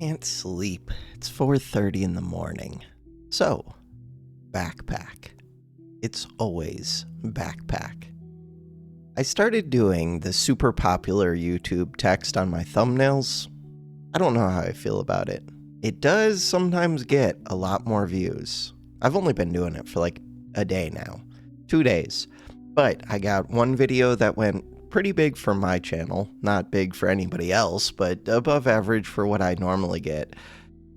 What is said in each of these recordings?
Can't sleep. It's 4:30 in the morning. So, backpack. It's always backpack. I started doing the super popular YouTube text on my thumbnails. I don't know how I feel about it. It does sometimes get a lot more views. I've only been doing it for like a day now. 2 days. But I got one video that went pretty big for my channel. Not big for anybody else, but above average for what I normally get.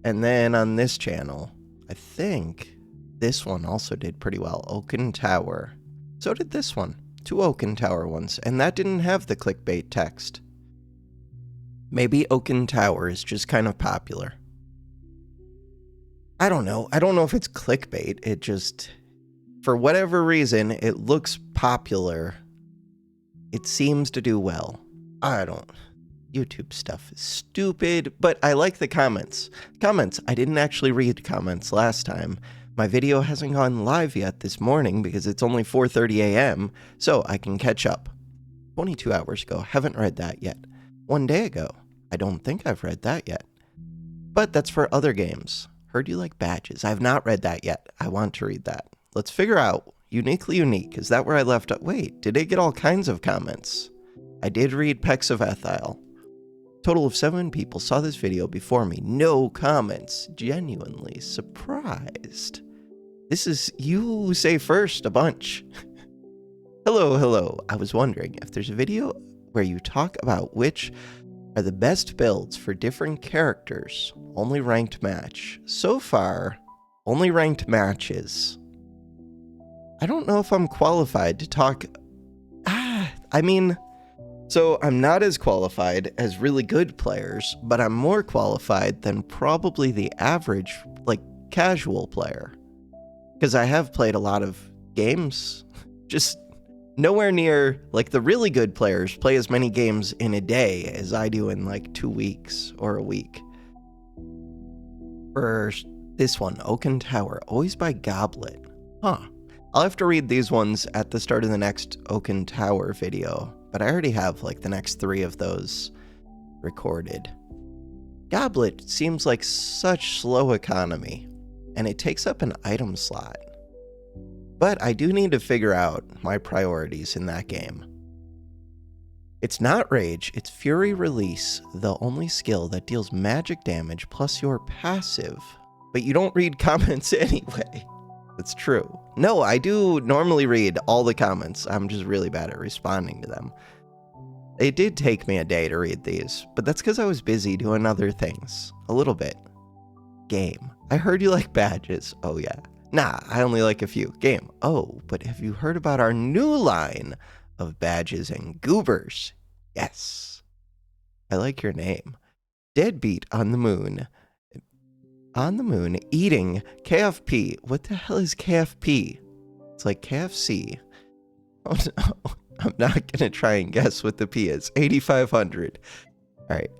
And then on this channel, I think this one also did pretty well. Oaken Tower. So did this one. 2 Oaken Tower ones. And that didn't have the clickbait text. Maybe Oaken Tower is just kind of popular. I don't know. I don't know if it's clickbait. It just, for whatever reason, it looks popular. It seems to do well. YouTube stuff is stupid, but I like the comments. I didn't actually read comments last time. My video hasn't gone live yet this morning because it's only 4:30 a.m., so I can catch up. 22 hours ago, haven't read that yet. 1 day ago, I don't think I've read that yet. But that's for other games. Heard you like badges. I have not read that yet. I want to read that. Let's figure out. Uniquely Unique. Is that where I left up? Wait, did it get all kinds of comments? I did read Pecs of Ethyl. Total of 7 people saw this video before me. No comments. Genuinely surprised. This is you say first a bunch. Hello. I was wondering if there's a video where you talk about which are the best builds for different characters. Only ranked match. So far, only ranked matches. I don't know if I'm qualified to talk. So I'm not as qualified as really good players, but I'm more qualified than probably the average, casual player. Because I have played a lot of games, just nowhere near, the really good players play as many games in a day as I do in 2 weeks or a week. For this one, Oaken Tower, always by Goblet. I'll have to read these ones at the start of the next Oaken Tower video, but I already have the next 3 of those recorded. Goblet seems like such slow economy, and it takes up an item slot. But I do need to figure out my priorities in that game. It's not Rage, it's Fury Release, the only skill that deals magic damage plus your passive. But you don't read comments anyway. That's true. No, I do normally read all the comments. I'm just really bad at responding to them. It did take me a day to read these, but that's because I was busy doing other things. A little bit. Game. I heard you like badges. Oh yeah. Nah, I only like a few. Game. Oh, but have you heard about our new line of badges and goobers? Yes. I like your name. Deadbeat on the moon. On the moon, eating KFP. What the hell is KFP? It's like KFC. Oh no, I'm not gonna try and guess what the P is. 8,500. Alright.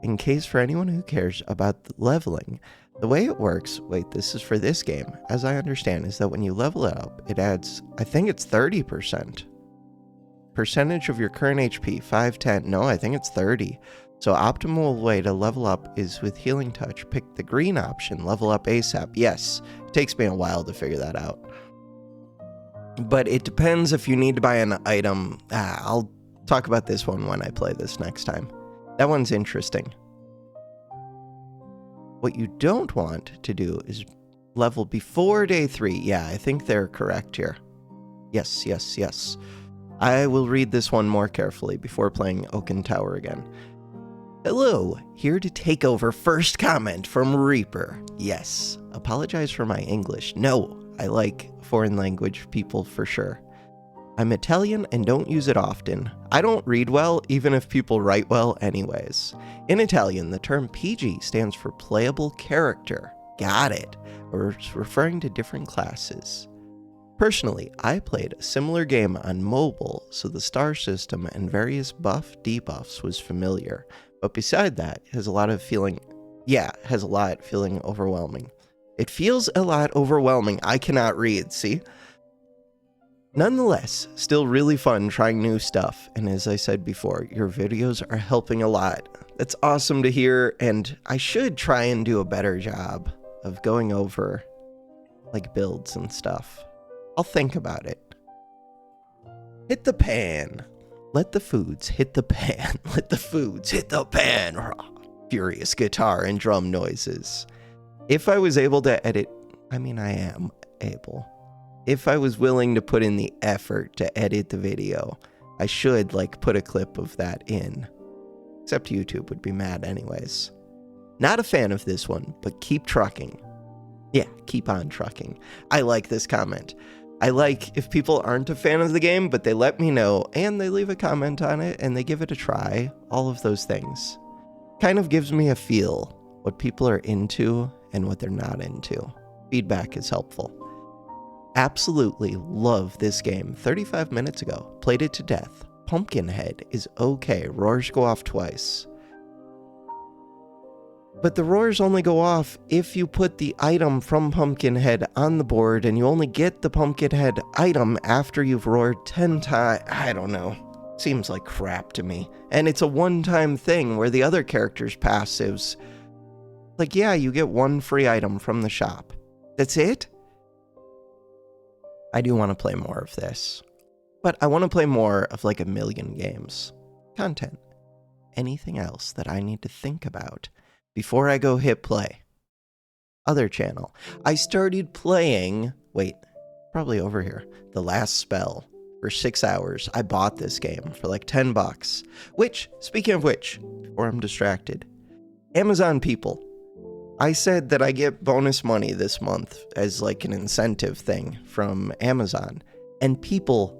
In case for anyone who cares about the leveling, the way it works, wait, this is for this game, as I understand, is that when you level it up, it adds, I think it's 30%. Percentage of your current HP, 5, 10, no, I think it's 30. So optimal way to level up is with Healing Touch. Pick the green option, level up ASAP. Yes, it takes me a while to figure that out. But it depends if you need to buy an item. I'll talk about this one when I play this next time. That one's interesting. What you don't want to do is level before day 3. Yeah, I think they're correct here. Yes. I will read this one more carefully before playing Oaken Tower again. Hello, here to take over first comment from Reaper. Yes, apologize for my English. No, I like foreign language people for sure. I'm Italian and don't use it often. I don't read well, even if people write well anyways. In Italian, the term PG stands for playable character. Got it. Or referring to different classes. Personally, I played a similar game on mobile, so the star system and various buff debuffs was familiar. But beside that, it has a lot feeling overwhelming. It feels a lot overwhelming. I cannot read, see? Nonetheless, still really fun trying new stuff, and as I said before, your videos are helping a lot. That's awesome to hear, and I should try and do a better job of going over, like, builds and stuff. I'll think about it. Hit the pan. Let the foods hit the pan. Let the foods hit the pan. Furious guitar and drum noises. If I was able to edit, I mean, I am able. If I was willing to put in the effort to edit the video, I should, like, put a clip of that in. Except YouTube would be mad anyways. Not a fan of this one, but keep trucking. Yeah, keep on trucking. I like this comment. I like if people aren't a fan of the game, but they let me know, and they leave a comment on it, and they give it a try. All of those things. Kind of gives me a feel what people are into and what they're not into. Feedback is helpful. Absolutely love this game. 35 minutes ago. Played it to death. Pumpkinhead is okay. Roars go off twice. But the roars only go off if you put the item from Pumpkinhead on the board, and you only get the Pumpkinhead item after you've roared 10 times. I don't know. Seems like crap to me. And it's a one-time thing where the other character's passives, like, yeah, you get one free item from the shop. That's it? I do want to play more of this. But I want to play more of like a million games. Content. Anything else that I need to think about before I go hit play. Other channel. I started playing, probably over here, The Last Spell for 6 hours. I bought this game for like $10. Which, speaking of which, before I'm distracted, Amazon people, I said that I get bonus money this month as like an incentive thing from Amazon, and people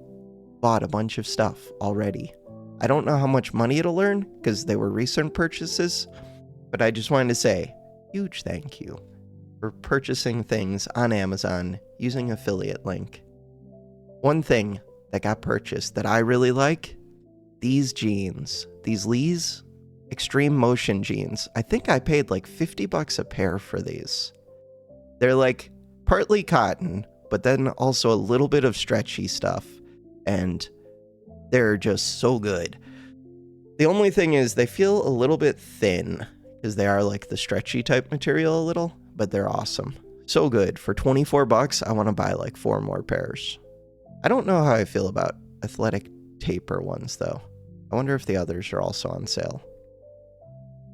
bought a bunch of stuff already. I don't know how much money it'll earn because they were recent purchases, but I just wanted to say huge thank you for purchasing things on Amazon using affiliate link. One thing that got purchased that I really like, these jeans, these Lee's Extreme Motion jeans. I think I paid like $50 a pair for these. They're like partly cotton, but then also a little bit of stretchy stuff, and they're just so good. The only thing is they feel a little bit thin because they are like the stretchy type material a little, but they're awesome. So good. For $24, I want to buy like 4 more pairs. I don't know how I feel about athletic taper ones though. I wonder if the others are also on sale.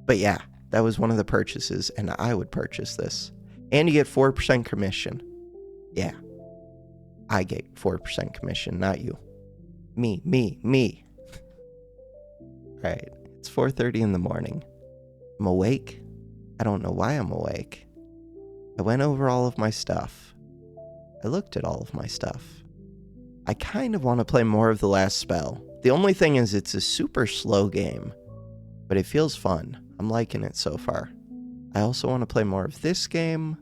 But yeah, that was one of the purchases, and I would purchase this. And you get 4% commission. Yeah. I get 4% commission, not you. Me. Alright, it's 4:30 in the morning. I'm awake. I don't know why I'm awake. I went over all of my stuff. I looked at all of my stuff. I kind of want to play more of The Last Spell. The only thing is it's a super slow game, but it feels fun. I'm liking it so far. I also want to play more of this game.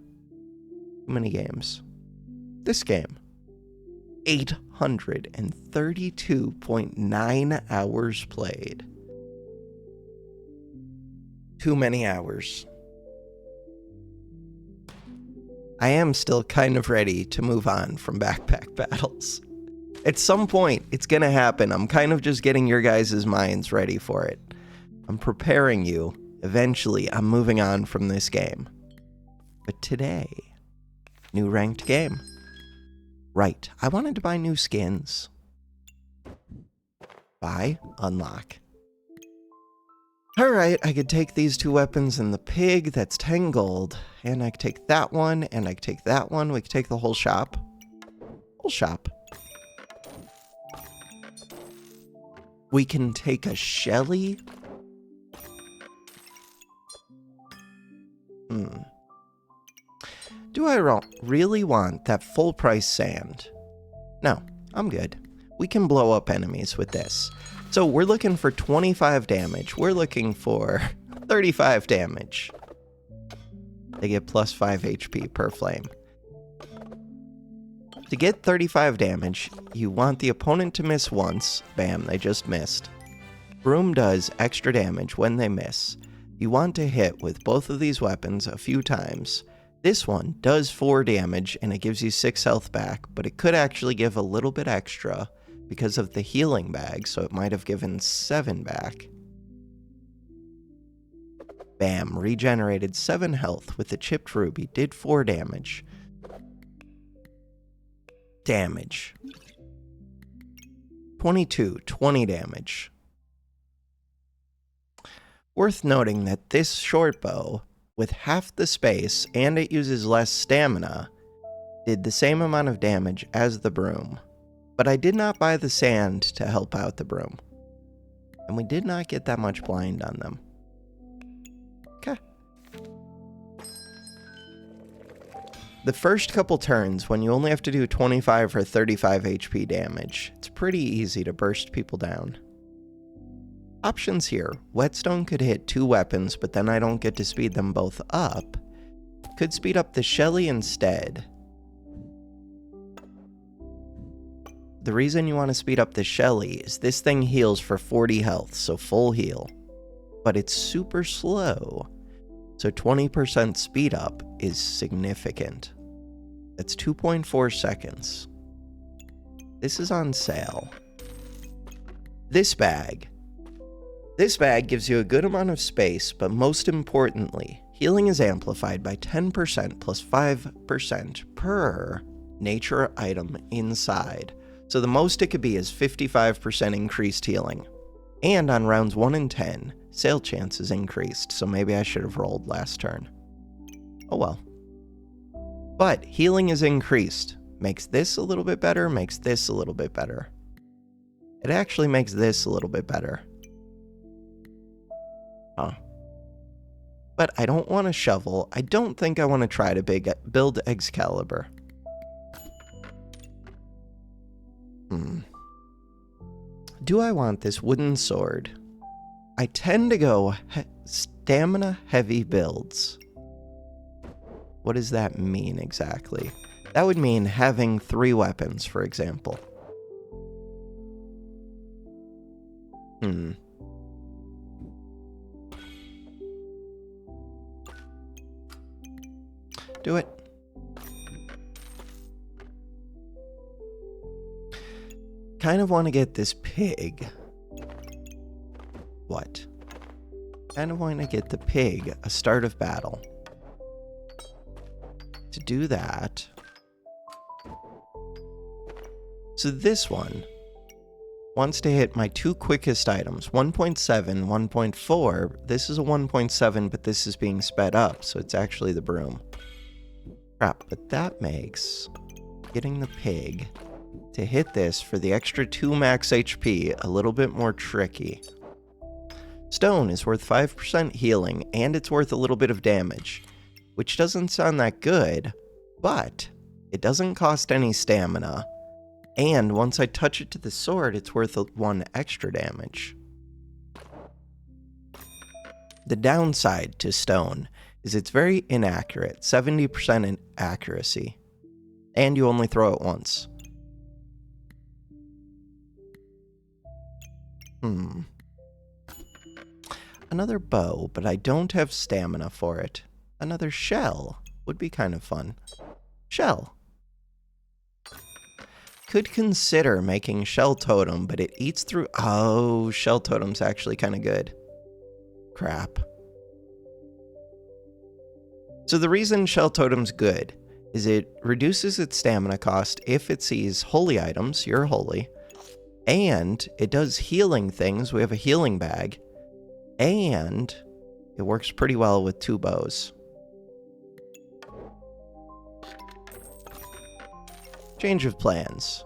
Too many games. This game. 832.9 hours played. Too many hours. I am still kind of ready to move on from Backpack Battles. At some point, it's gonna happen. I'm kind of just getting your guys' minds ready for it. I'm preparing you. Eventually, I'm moving on from this game. But today, new ranked game. Right, I wanted to buy new skins. Buy, unlock. Alright, I could take these 2 weapons and the pig, that's 10 gold. And I could take that one, and I could take that one. We could take the whole shop. Whole shop. We can take a Shelly. Do I really want that full price sand? No, I'm good. We can blow up enemies with this. So we're looking for 25 damage. We're looking for 35 damage. They get plus 5 HP per flame. To get 35 damage, you want the opponent to miss once. Bam, they just missed. Broom does extra damage when they miss. You want to hit with both of these weapons a few times. This one does 4 damage and it gives you 6 health back, but it could actually give a little bit extra because of the healing bag, so it might have given 7 back. Bam, regenerated 7 health with the chipped ruby, did 4 damage. Damage. 22, 20 damage. Worth noting that this short bow, with half the space and it uses less stamina, did the same amount of damage as the broom. But I did not buy the sand to help out the broom. And we did not get that much blind on them. Okay. The first couple turns, when you only have to do 25 or 35 HP damage, it's pretty easy to burst people down. Options here. Whetstone could hit 2 weapons, but then I don't get to speed them both up. Could speed up the Shelly instead. The reason you want to speed up the Shelly is this thing heals for 40 health, so full heal. But it's super slow, so 20% speed up is significant. That's 2.4 seconds. This is on sale. This bag gives you a good amount of space, but most importantly, healing is amplified by 10% plus 5% per nature item inside. So the most it could be is 55% increased healing. And on rounds 1 and 10, sale chance is increased, so maybe I should have rolled last turn. Oh well. But healing is increased. Makes this a little bit better, makes this a little bit better. It actually makes this a little bit better. Huh. But I don't want a shovel. I don't think I want to try to build Excalibur. Do I want this wooden sword? I tend to go stamina heavy builds. What does that mean exactly? That would mean having 3 weapons, for example. Do it. Kind of want to get this pig. What? Kind of want to get the pig a start of battle. To do that. So this one wants to hit my 2 quickest items, 1.7, 1.4. This is a 1.7, but this is being sped up, so it's actually the broom. Crap, but that makes getting the pig to hit this for the extra 2 max HP a little bit more tricky. Stone is worth 5% healing, and it's worth a little bit of damage, which doesn't sound that good, but it doesn't cost any stamina, and once I touch it to the sword, it's worth 1 extra damage. The downside to stone is it's very inaccurate, 70% in accuracy, and you only throw it once. Another bow, but I don't have stamina for it. Another shell would be kind of fun. Shell. Could consider making shell totem, but it eats through... Oh, shell totem's actually kind of good. Crap. So the reason shell totem's good is it reduces its stamina cost if it sees holy items, you're holy, and it does healing things, we have a healing bag, and it works pretty well with 2 bows. Change of plans.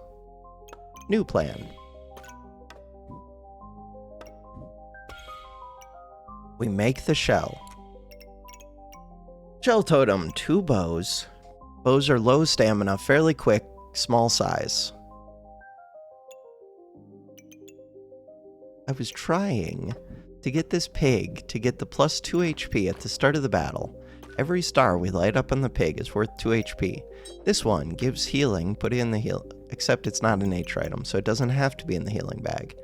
New plan. We make the shell. Shell totem, 2 bows. Bows are low stamina, fairly quick, small size. I was trying to get this pig to get the plus 2 HP at the start of the battle. Every star we light up on the pig is worth 2 HP. This one gives healing, put it in the heal, except it's not a nature item, so it doesn't have to be in the healing bag.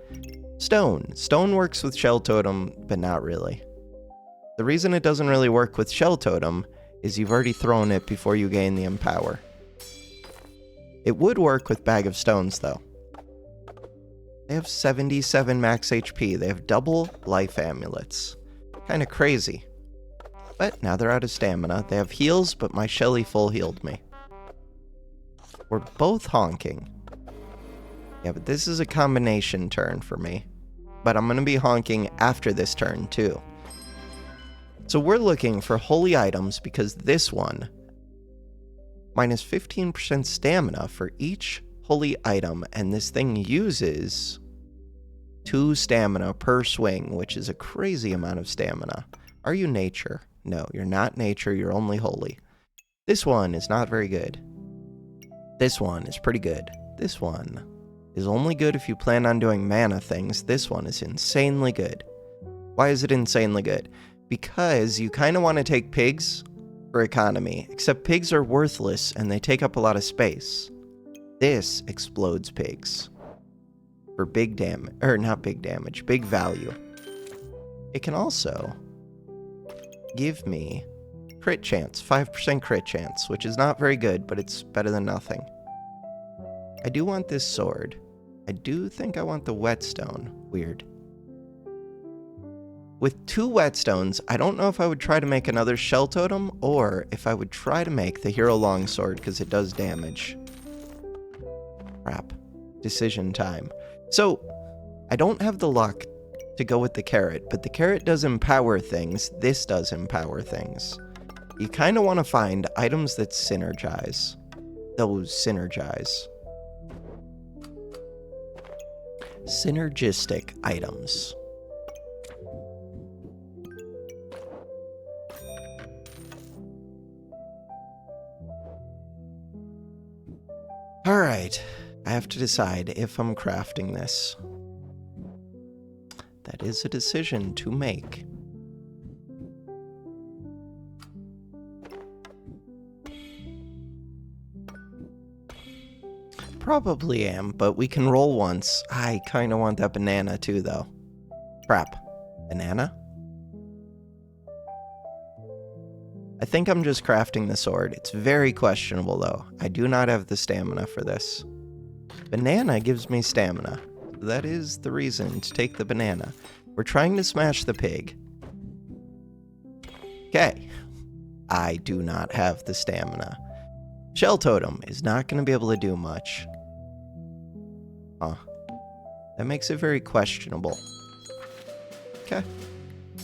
Stone. Stone works with shell totem, but not really. The reason it doesn't really work with shell totem is you've already thrown it before you gain the Empower. It would work with Bag of Stones, though. They have 77 max HP. They have double life amulets. Kind of crazy. But now they're out of stamina. They have heals, but my Shelly full healed me. We're both honking. Yeah, but this is a combination turn for me. But I'm going to be honking after this turn, too. So we're looking for holy items because this one, minus 15% stamina for each holy item, and this thing uses 2 stamina per swing, which is a crazy amount of stamina. Are you nature? No, you're not nature, you're only holy. This one is not very good. This one is pretty good. This one is only good if you plan on doing mana things. This one is insanely good. Why is it insanely good? Because you kind of want to take pigs for economy, except pigs are worthless and they take up a lot of space. This explodes pigs for big damage, or not big damage, big value. It can also give me crit chance, 5% crit chance, which is not very good, but it's better than nothing. I do want this sword. I do think I want the whetstone. Weird. With 2 whetstones, I don't know if I would try to make another shell totem, or if I would try to make the hero longsword, because it does damage. Crap. Decision time. So, I don't have the luck to go with the carrot, but the carrot does empower things. This does empower things. You kind of want to find items that synergize. Those synergize. Synergistic items. Alright, I have to decide if I'm crafting this. That is a decision to make. Probably am, but we can roll once. I kind of want that banana too, though. Crap. Banana? I think I'm just crafting the sword. It's very questionable, though. I do not have the stamina for this. Banana gives me stamina. That is the reason to take the banana. We're trying to smash the pig. Okay. I do not have the stamina. Shell totem is not going to be able to do much. Huh. That makes it very questionable. Okay.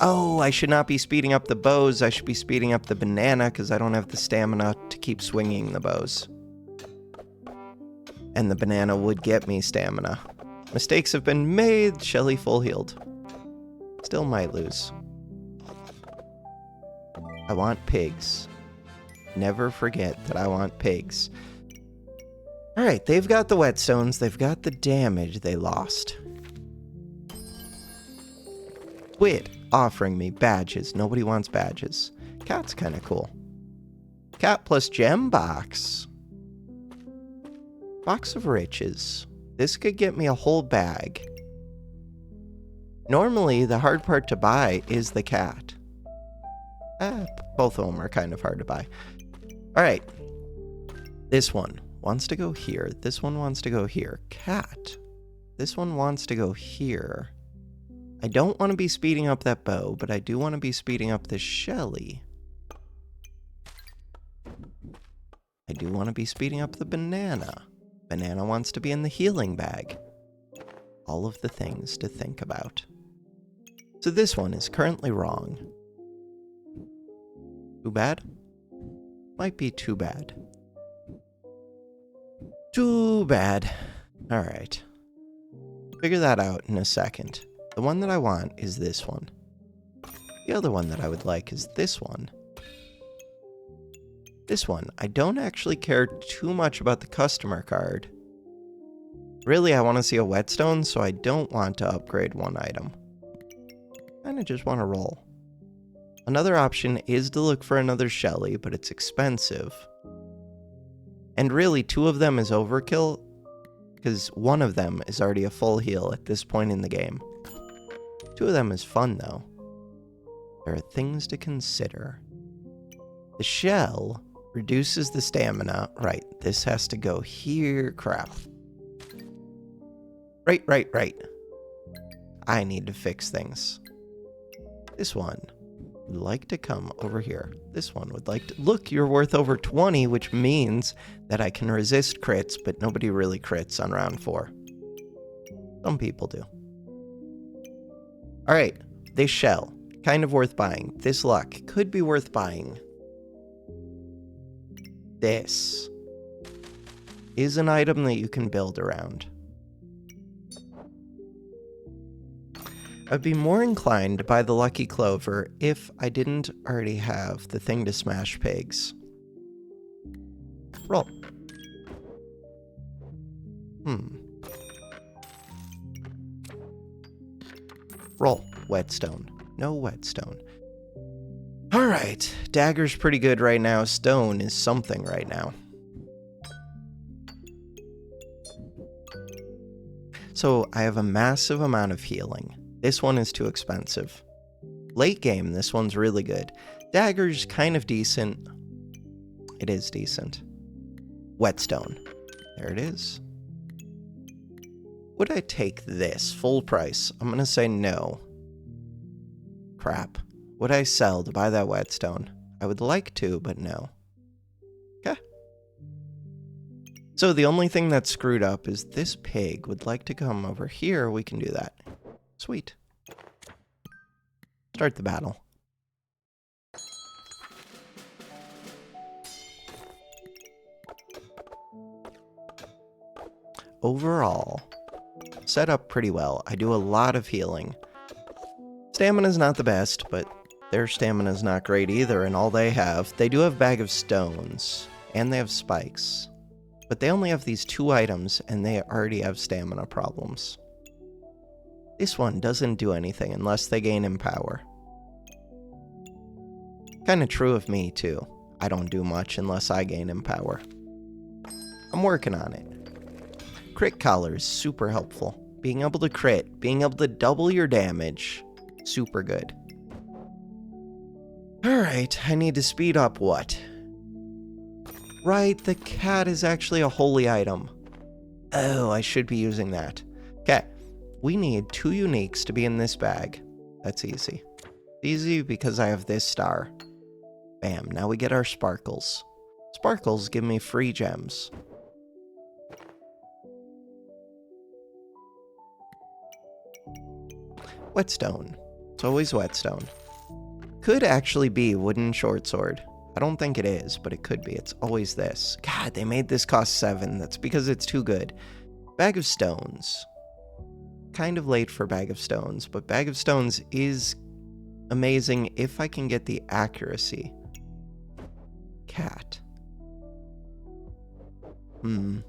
Oh, I should not be speeding up the bows. I should be speeding up the banana because I don't have the stamina to keep swinging the bows. And the banana would get me stamina. Mistakes have been made. Shelly full healed. Still might lose. I want pigs. Never forget that I want pigs. Alright, they've got the whetstones. They've got the damage they lost. Quit offering me badges. Nobody wants badges. Cat's kind of cool. Cat plus gem box. Box of riches. This could get me a whole bag. Normally, the hard part to buy is the cat. Both of them are kind of hard to buy. Alright. This one wants to go here. This one wants to go here. Cat. This one wants to go here. I don't want to be speeding up that bow, but I do want to be speeding up this Shelly. I do want to be speeding up the banana. Banana wants to be in the healing bag. All of the things to think about. So this one is currently wrong. Too bad? Might be too bad. Too bad. Alright. Figure that out in a second. The one that I want is this one. The other one that I would like is this one. This one. I don't actually care too much about the customer card. Really, I want to see a whetstone, so I don't want to upgrade one item. I just want to roll. Another option is to look for another Shelly, but it's expensive. And really, 2 of them is overkill, because one of them is already a full heal at this point in the game. 2 of them is fun, though. There are things to consider. The shell reduces the stamina. Right, this has to go here. Crap. Right. I need to fix things. This one would like to come over here. This one would like to... Look, you're worth over 20, which means that I can resist crits, but nobody really crits on round 4. Some people do. Alright, this shell. Kind of worth buying. This luck could be worth buying. This is an item that you can build around. I'd be more inclined to buy the Lucky Clover if I didn't already have the thing to smash pigs. Roll. Roll. Whetstone. No whetstone. Alright, dagger's pretty good right now. Stone is something right now. So I have a massive amount of healing. This one is too expensive. Late game, this one's really good. Dagger's kind of decent. It is decent. Whetstone. There it is. Would I take this full price? I'm gonna say no. Crap. Would I sell to buy that whetstone? I would like to, but no. Okay. So the only thing that's screwed up is this pig would like to come over here. We can do that. Sweet. Start the battle. Overall, set up pretty well. I do a lot of healing. Stamina's not the best, but their stamina's not great either, and all they do have Bag of Stones, and they have spikes. But they only have these 2 items, and they already have stamina problems. This one doesn't do anything unless they gain in power. Kinda true of me, too. I don't do much unless I gain in power. I'm working on it. Crit collar is super helpful. Being able to crit, being able to double your damage, super good. Alright, I need to speed up what? Right, the cat is actually a holy item. Oh, I should be using that. Okay, we need 2 uniques to be in this bag. That's easy. Easy because I have this star. Bam, now we get our sparkles. Sparkles give me free gems. Whetstone. It's always whetstone. Could actually be wooden short sword. I don't think it is, but it could be. It's always this. God, they made this cost 7. That's because it's too good. Bag of Stones. Kind of late for Bag of Stones, but Bag of Stones is amazing if I can get the accuracy. Cat. Do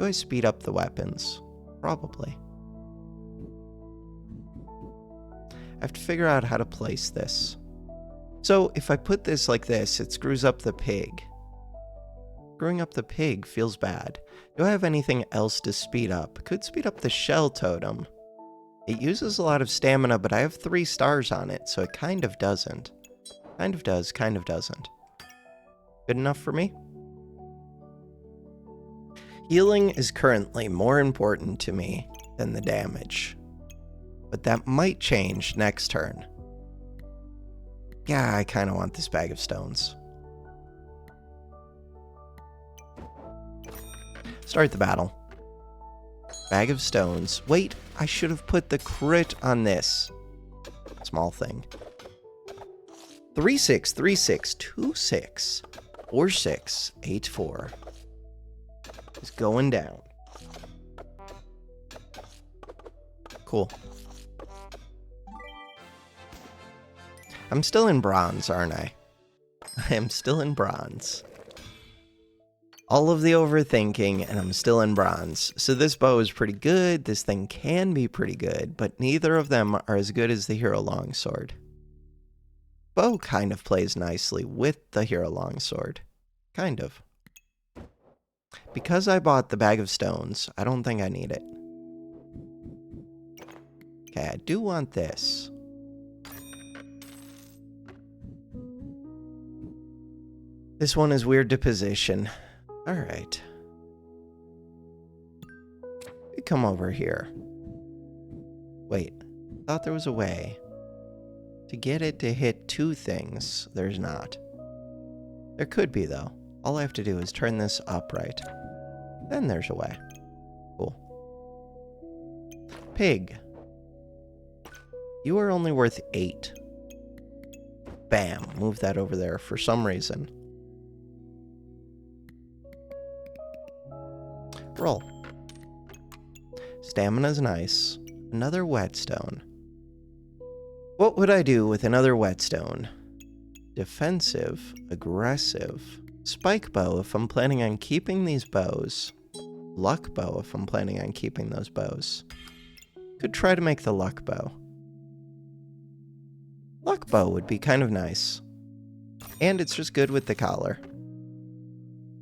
I speed up the weapons? Probably. I have to figure out how to place this. So if I put this like this, it screws up the pig. Screwing up the pig feels bad. Do I have anything else to speed up? Could speed up the shell totem. It uses a lot of stamina, but I have 3 stars on it, so it kind of doesn't. Kind of does, kind of doesn't. Good enough for me? Healing is currently more important to me than the damage. But that might change next turn. Yeah, I kind of want this Bag of Stones. Start the battle. Bag of Stones. Wait, I should have put the crit on this. Small thing. 3-6, 3-6, 2-6, 4-6, 8-4. It's going down. Cool. I'm still in bronze, aren't I? I am still in bronze. All of the overthinking, and I'm still in bronze. So this bow is pretty good, this thing can be pretty good, but neither of them are as good as the Hero Longsword. Bow kind of plays nicely with the Hero Longsword. Kind of. Because I bought the Bag of Stones, I don't think I need it. Okay, I do want this. This one is weird to position. All right. Come over here. Wait, thought there was a way to get it to hit two things. There's not. There could be, though. All I have to do is turn this upright. Then there's a way. Cool. Pig. You are only worth 8. Bam. Move that over there for some reason. Roll. Stamina's nice. Another whetstone. What would I do with another whetstone? Defensive, aggressive, spike bow if I'm planning on keeping these bows, luck bow if I'm planning on keeping those bows. Could try to make the luck bow. Luck bow would be kind of nice. And it's just good with the collar.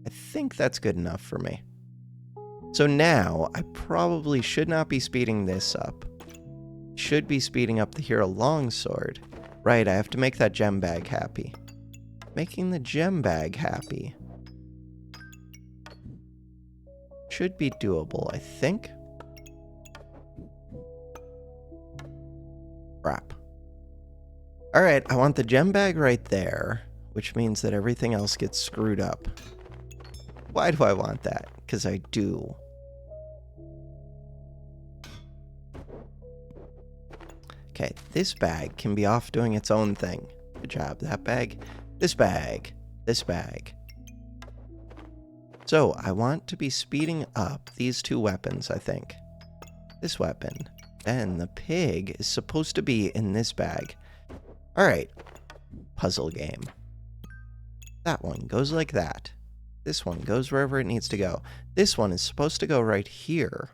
I think that's good enough for me. So now, I probably should not be speeding this up. Should be speeding up the hero longsword. Right, I have to make that gem bag happy. Making the gem bag happy should be doable, I think. Crap. Alright, I want the gem bag right there, which means that everything else gets screwed up. Why do I want that? Because I do. Okay, this bag can be off doing its own thing. Good job, that bag. This bag. This bag. So, I want to be speeding up these two weapons, I think. This weapon. Then the pig is supposed to be in this bag. Alright. Puzzle game. That one goes like that. This one goes wherever it needs to go. This one is supposed to go right here.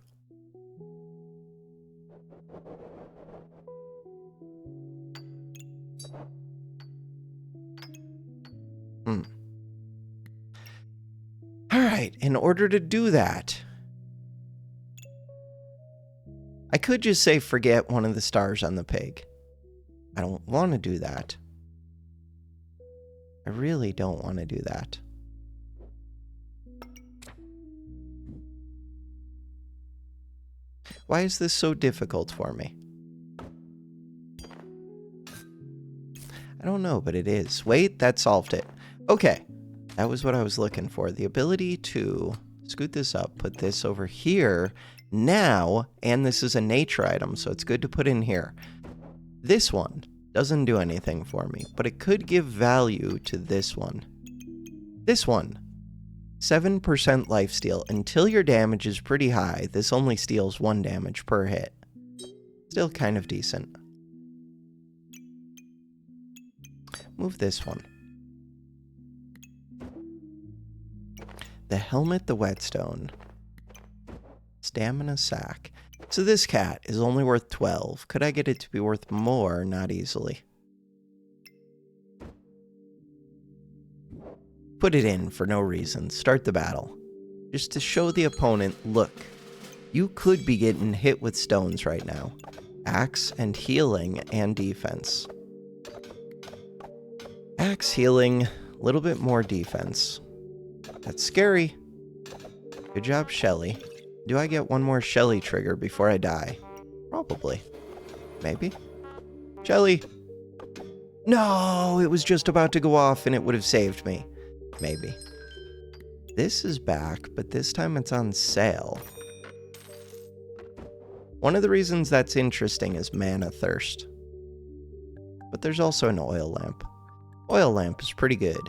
Alright, in order to do that, I could just say forget one of the stars on the pig. I don't want to do that. I really don't want to do that. Why is this so difficult for me? I don't know, but it is. Wait, that solved it. Okay, that was what I was looking for. The ability to scoot this up, put this over here now, and this is a nature item, so it's good to put in here. This one doesn't do anything for me, but it could give value to this one. This one. 7% lifesteal. Until your damage is pretty high, this only steals 1 damage per hit. Still kind of decent. Move this one. The helmet, the whetstone. Stamina sack. So this cat is only worth 12. Could I get it to be worth more? Not easily. Put it in for no reason. Start the battle. Just to show the opponent, look, you could be getting hit with stones right now. Axe and healing and defense. Axe healing, a little bit more defense. That's scary. Good job, Shelly. Do I get one more Shelly trigger before I die? Probably. Maybe. Shelly! No! It was just about to go off and it would have saved me. Maybe. This is back, but this time it's on sale. One of the reasons that's interesting is mana thirst. But there's also an oil lamp. Oil lamp is pretty good.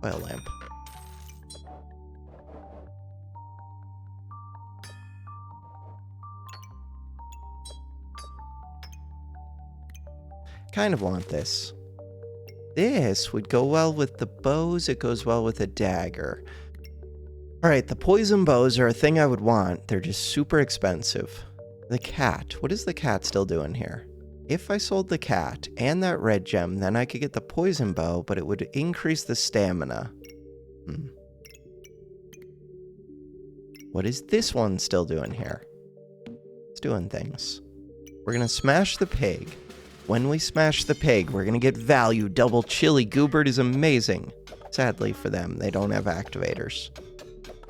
Oil lamp. Kind of want this. This would go well with the bows, it goes well with a dagger. Alright, the poison bows are a thing I would want. They're just super expensive. The cat. What is the cat still doing here? If I sold the cat and that red gem, then I could get the poison bow, but it would increase the stamina. What is this one still doing here? It's doing things. We're gonna smash the pig. When we smash the pig, we're gonna get value. Double chili goobert is amazing. Sadly for them, they don't have activators.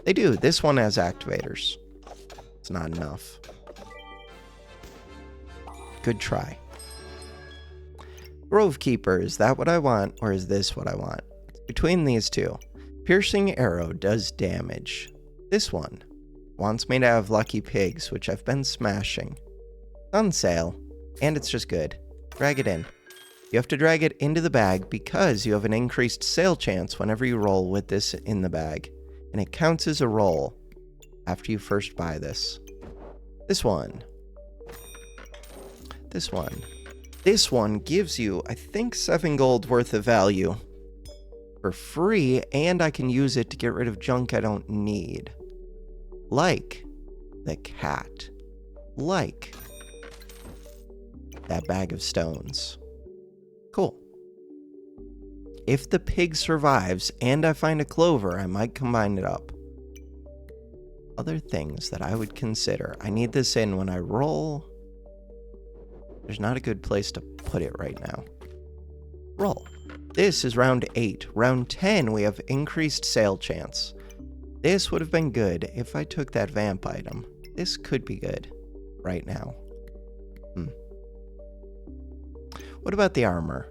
They do. This one has activators. It's not enough. Good try. Grove Keeper, is that what I want, or is this what I want? Between these two. Piercing Arrow does damage. This one wants me to have Lucky Pigs, which I've been smashing. On sale, and it's just good. Drag it in. You have to drag it into the bag because you have an increased sale chance whenever you roll with this in the bag. And it counts as a roll after you first buy this. This one. This one. This one gives you, I think, 7 gold worth of value for free, and I can use it to get rid of junk I don't need. Like the cat. Like that bag of stones. Cool. If the pig survives and I find a clover, I might combine it up. Other things that I would consider. I need this in when I roll. There's not a good place to put it right now. Roll. This is round 8. Round 10, we have increased sale chance. This would have been good if I took that vamp item. This could be good right now. What about the armor?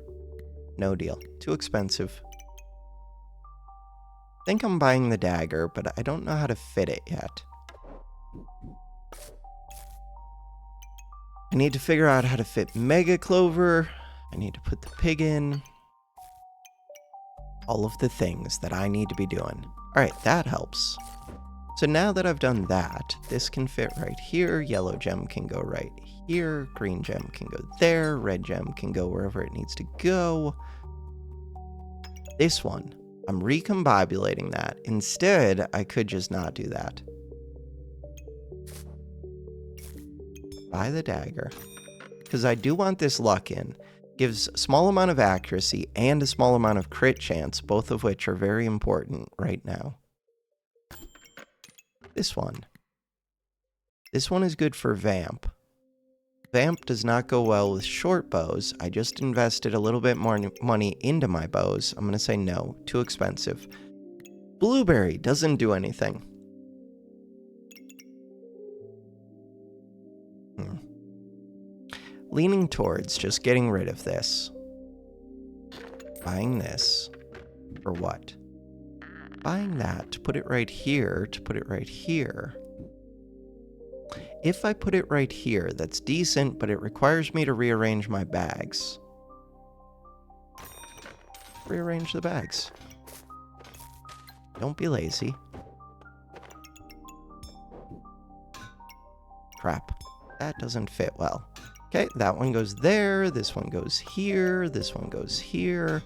No deal. Too expensive. I think I'm buying the dagger, but I don't know how to fit it yet. I need to figure out how to fit Mega Clover. I need to put the pig in. All of the things that I need to be doing. Alright, that helps. So now that I've done that, this can fit right here. Yellow gem can go right here. Green gem can go there. Red gem can go wherever it needs to go. This one, I'm recombobulating that. Instead, I could just not do that. Buy the dagger. Because I do want this luck in. Gives a small amount of accuracy and a small amount of crit chance, both of which are very important right now. This one. This one is good for Vamp. Vamp does not go well with short bows. I just invested a little bit more money into my bows. I'm going to say no. Too expensive. Blueberry doesn't do anything. Leaning towards just getting rid of this. Buying this. For what? Buying that to put it right here, to put it right here. If I put it right here, that's decent, but it requires me to rearrange my bags. Rearrange the bags. Don't be lazy. Crap. That doesn't fit well. Okay, that one goes there, this one goes here, this one goes here.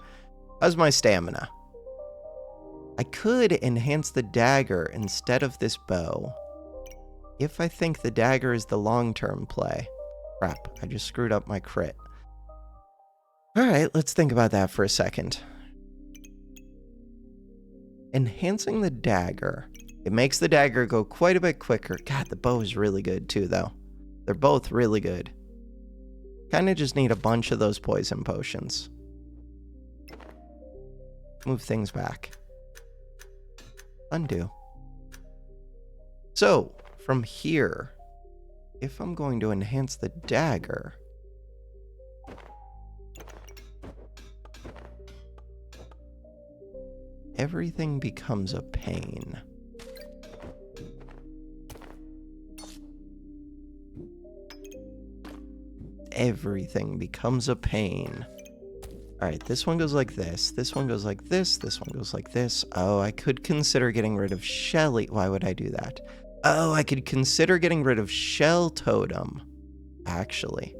How's my stamina? I could enhance the dagger instead of this bow. If I think the dagger is the long-term play. Crap, I just screwed up my crit. Alright, let's think about that for a second. Enhancing the dagger. It makes the dagger go quite a bit quicker. God, the bow is really good too, though. They're both really good. Kinda just need a bunch of those poison potions. Move things back. Undo. So, from here, if I'm going to enhance the dagger, everything becomes a pain. Everything becomes a pain. Alright, this one goes like this. This one goes like this. This one goes like this. Oh, I could consider getting rid of Shelly. Why would I do that? Oh, I could consider getting rid of Shell Totem. Actually.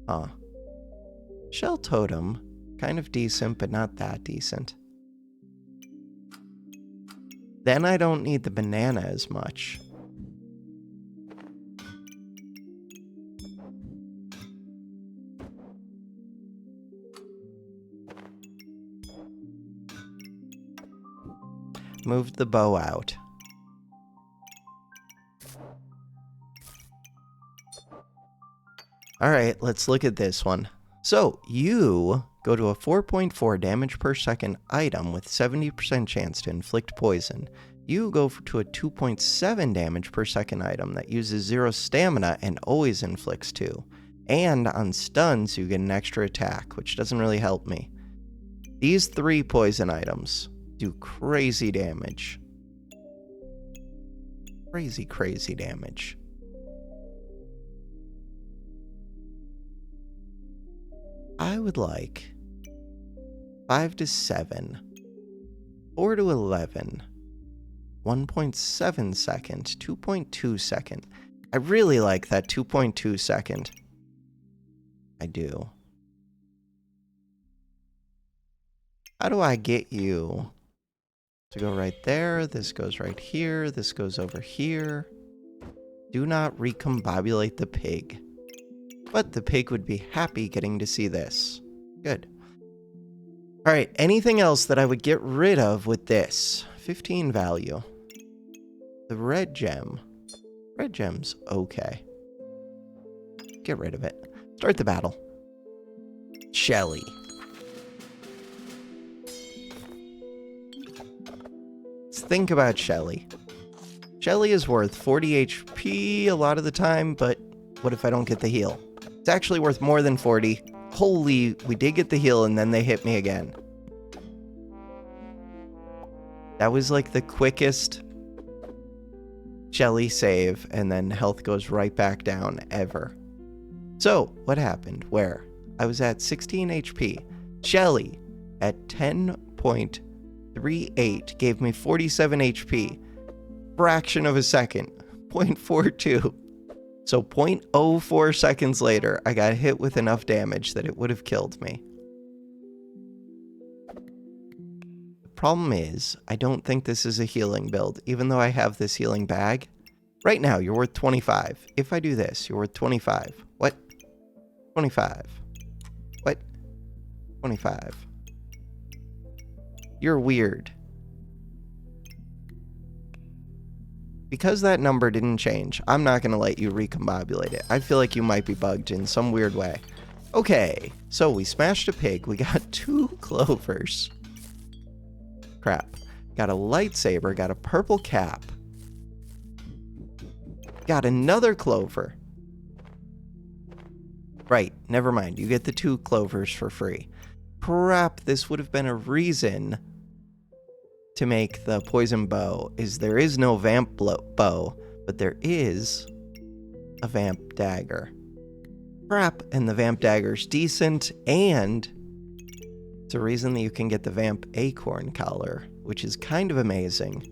Huh. Shell Totem. Kind of decent, but not that decent. Then I don't need the banana as much. Moved the bow out. Alright, let's look at this one. So you go to a 4.4 damage per second item with 70% chance to inflict poison. You go to a 2.7 damage per second item that uses 0 stamina and always inflicts 2. And on stuns, you get an extra attack, which doesn't really help me. These 3 poison items do crazy damage. Crazy damage. I would like 5 to 7, 4 to 11, 1.7 second, 2.2 second. I really like that 2.2 second. I do. How do I get you to go right there? This goes right here. This goes over here. Do not recombobulate the pig. But the pig would be happy getting to see this. Good. All right, anything else that I would get rid of with this? 15 value. The red gem. Red gem's okay. Get rid of it. Start the battle. Shelly. Let's think about Shelly. Shelly is worth 40 HP a lot of the time, but what if I don't get the heal? It's actually worth more than 40. Holy, we did get the heal and then they hit me again. That was like the quickest Shelly save, and then health goes right back down ever. So, what happened? Where? I was at 16 HP. Shelly at 10.38 gave me 47 HP. Fraction of a second. 0.42. So 0.04 seconds later, I got hit with enough damage that it would have killed me. The problem is, I don't think this is a healing build, even though I have this healing bag. Right now, you're worth 25. If I do this, you're worth 25. What? 25. What? 25. You're weird. Because that number didn't change, I'm not going to let you recombobulate it. I feel like you might be bugged in some weird way. Okay, so we smashed a pig. We got 2 clovers. Crap. Got a lightsaber, got a purple cap. Got another clover. Right, never mind. You get the 2 clovers for free. Crap, this would have been a reason to make the poison bow. There is no vamp bow, but there is a vamp dagger. Crap, and the vamp dagger's decent, and it's a reason that you can get the vamp acorn collar, which is kind of amazing.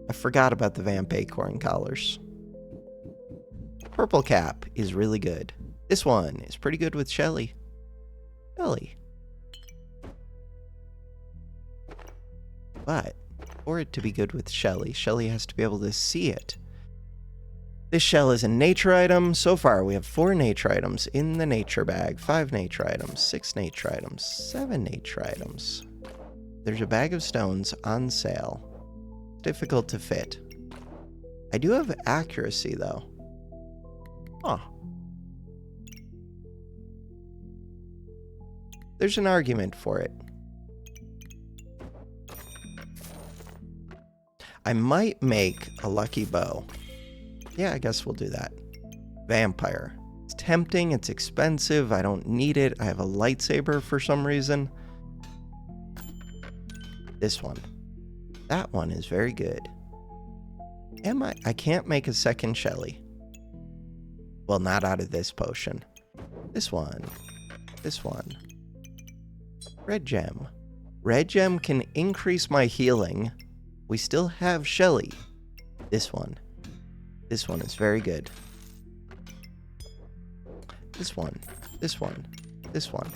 I forgot about the vamp acorn collars. Purple cap is really good. This one is pretty good with Shelly. Shelly. But for it to be good with Shelly, Shelly has to be able to see it. This shell is a nature item. So far, we have 4 nature items in the nature bag, 5 nature items, 6 nature items, 7 nature items. There's a bag of stones on sale. Difficult to fit. I do have accuracy, though. Huh. There's an argument for it. I might make a lucky bow. Yeah, I guess we'll do that. Vampire. It's tempting, it's expensive, I don't need it. I have a lightsaber for some reason. This one. That one is very good. I can't make a second Shelly. Well, not out of this potion. This one. This one. Red gem. Red gem can increase my healing. We still have Shelly. This one. This one is very good. This one. This one. This one.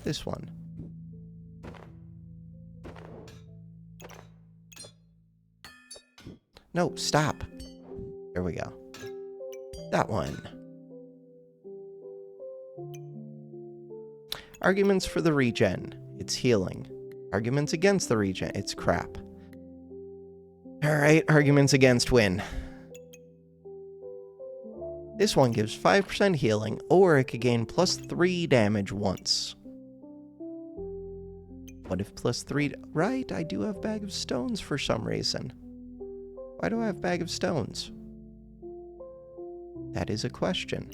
This one. No, stop. There we go. That one. Arguments for the regen. It's healing. Arguments against the regen. It's crap. Alright, arguments against win. This one gives 5% healing, or it could gain plus 3 damage once. What if plus 3... Right, I do have Bag of Stones for some reason. Why do I have Bag of Stones? That is a question.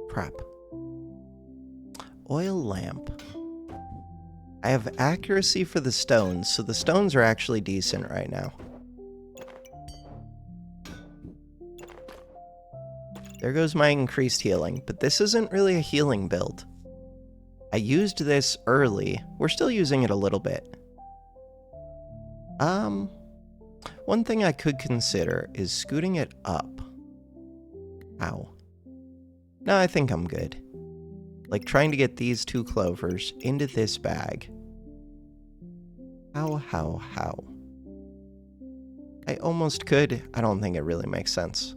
Crap. Oil lamp. I have accuracy for the stones, so the stones are actually decent right now. There goes my increased healing, but this isn't really a healing build. I used this early. We're still using it a little bit. One thing I could consider is scooting it up. Ow. No, I think I'm good. Like trying to get these 2 clovers into this bag. How? I almost could. I don't think it really makes sense.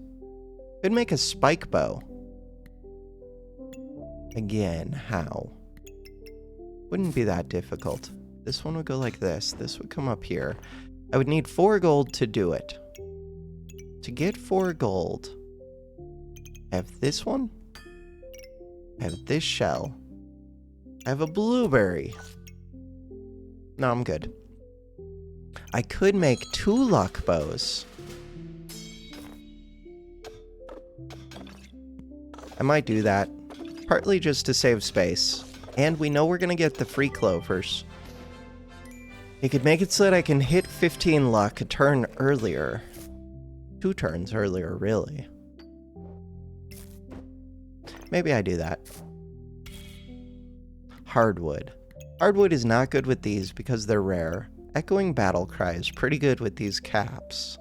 Could make a spike bow. Again, how? Wouldn't be that difficult. This one would go like this. This would come up here. I would need 4 gold to do it. To get 4 gold, I have this one. I have this shell. I have a blueberry. No, I'm good. I could make 2 luck bows. I might do that, partly just to save space. And we know we're gonna get the free clovers. It could make it so that I can hit 15 luck a turn earlier. 2 turns earlier, really. Maybe I do that. Hardwood. Hardwood is not good with these because they're rare. Echoing Battle Cry is pretty good with these caps.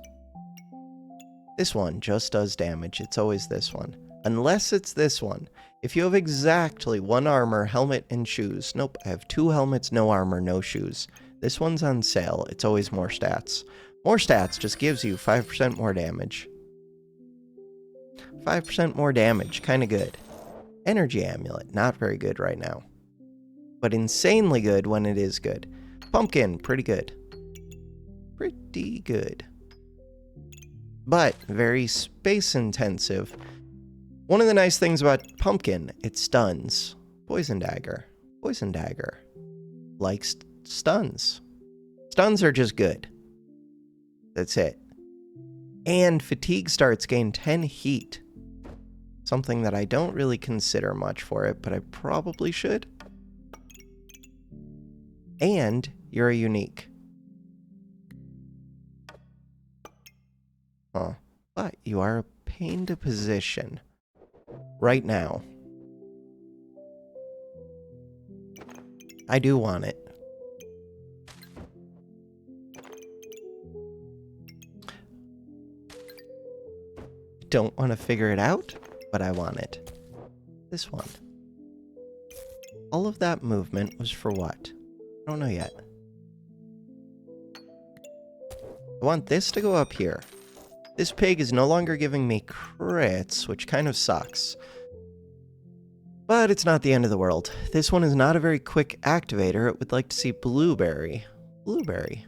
This one just does damage. It's always this one. Unless it's this one. If you have exactly 1 armor, helmet, and shoes. Nope, I have 2 helmets, no armor, no shoes. This one's on sale. It's always more stats. More stats just gives you 5% more damage. 5% more damage, kinda good. Energy Amulet, not very good right now. But insanely good when it is good. Pumpkin, pretty good. Pretty good. But very space intensive. One of the nice things about Pumpkin, it stuns. Poison Dagger. Poison Dagger likes stuns. Stuns are just good. That's it. And Fatigue Starts gain 10 heat. Something that I don't really consider much for it, but I probably should. And you're a unique. Huh. But you are a pain to position. Right now. I do want it. Don't want to figure it out, but I want it. This one. All of that movement was for what? I don't know yet. I want this to go up here. This pig is no longer giving me crits, which kind of sucks. But it's not the end of the world. This one is not a very quick activator. It would like to see blueberry. Blueberry.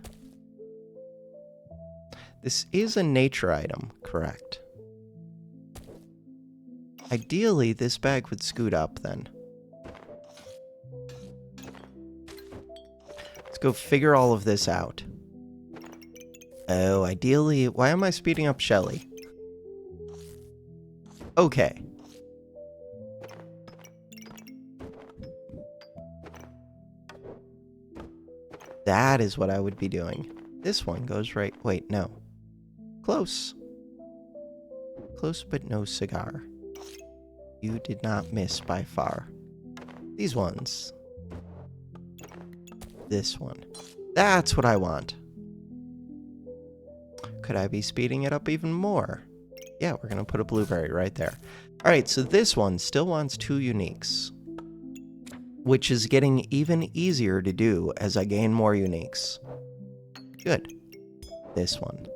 This is a nature item, correct? Ideally, this bag would scoot up then. Let's go figure all of this out. Oh, ideally, why am I speeding up Shelly? Okay. That is what I would be doing. This one goes right... Wait, no. Close. Close but no cigar. You did not miss by far. These ones. This one. That's what I want. Could I be speeding it up even more? Yeah, we're going to put a blueberry right there. Alright, so this one still wants 2 uniques. Which is getting even easier to do as I gain more uniques. Good. This one.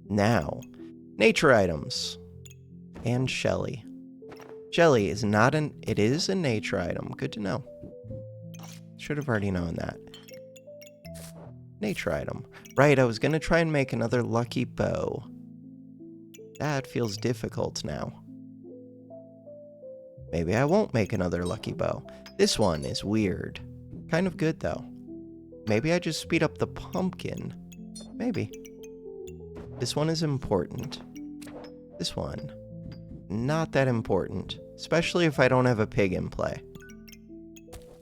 Now, nature items. And Shelly. Shelly is not an... It is a nature item. Good to know. Should have already known that. Nature item. Right, I was gonna try and make another lucky bow. That feels difficult now. Maybe I won't make another lucky bow. This one is weird. Kind of good, though. Maybe I just speed up the pumpkin. Maybe. This one is important. This one, not that important. Especially if I don't have a pig in play.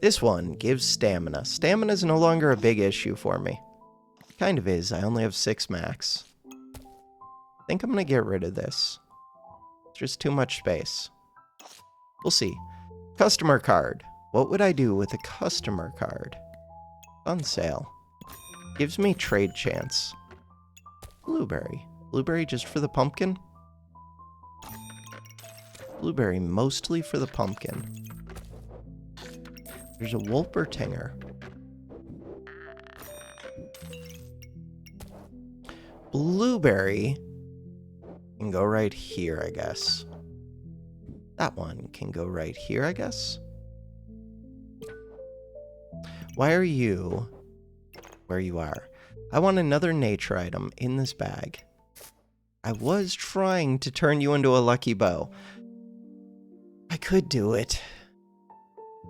This one gives stamina. Stamina is no longer a big issue for me. Kind of is. I only have 6 max. I think I'm going to get rid of this. It's just too much space. We'll see. Customer card. What would I do with a customer card? On sale. Gives me trade chance. Blueberry. Blueberry just for the pumpkin? Blueberry mostly for the pumpkin. There's a Wolpertinger. Blueberry can go right here, I guess. That one can go right here, I guess. Why are you where you are? I want another nature item in this bag. I was trying to turn you into a lucky bow. I could do it.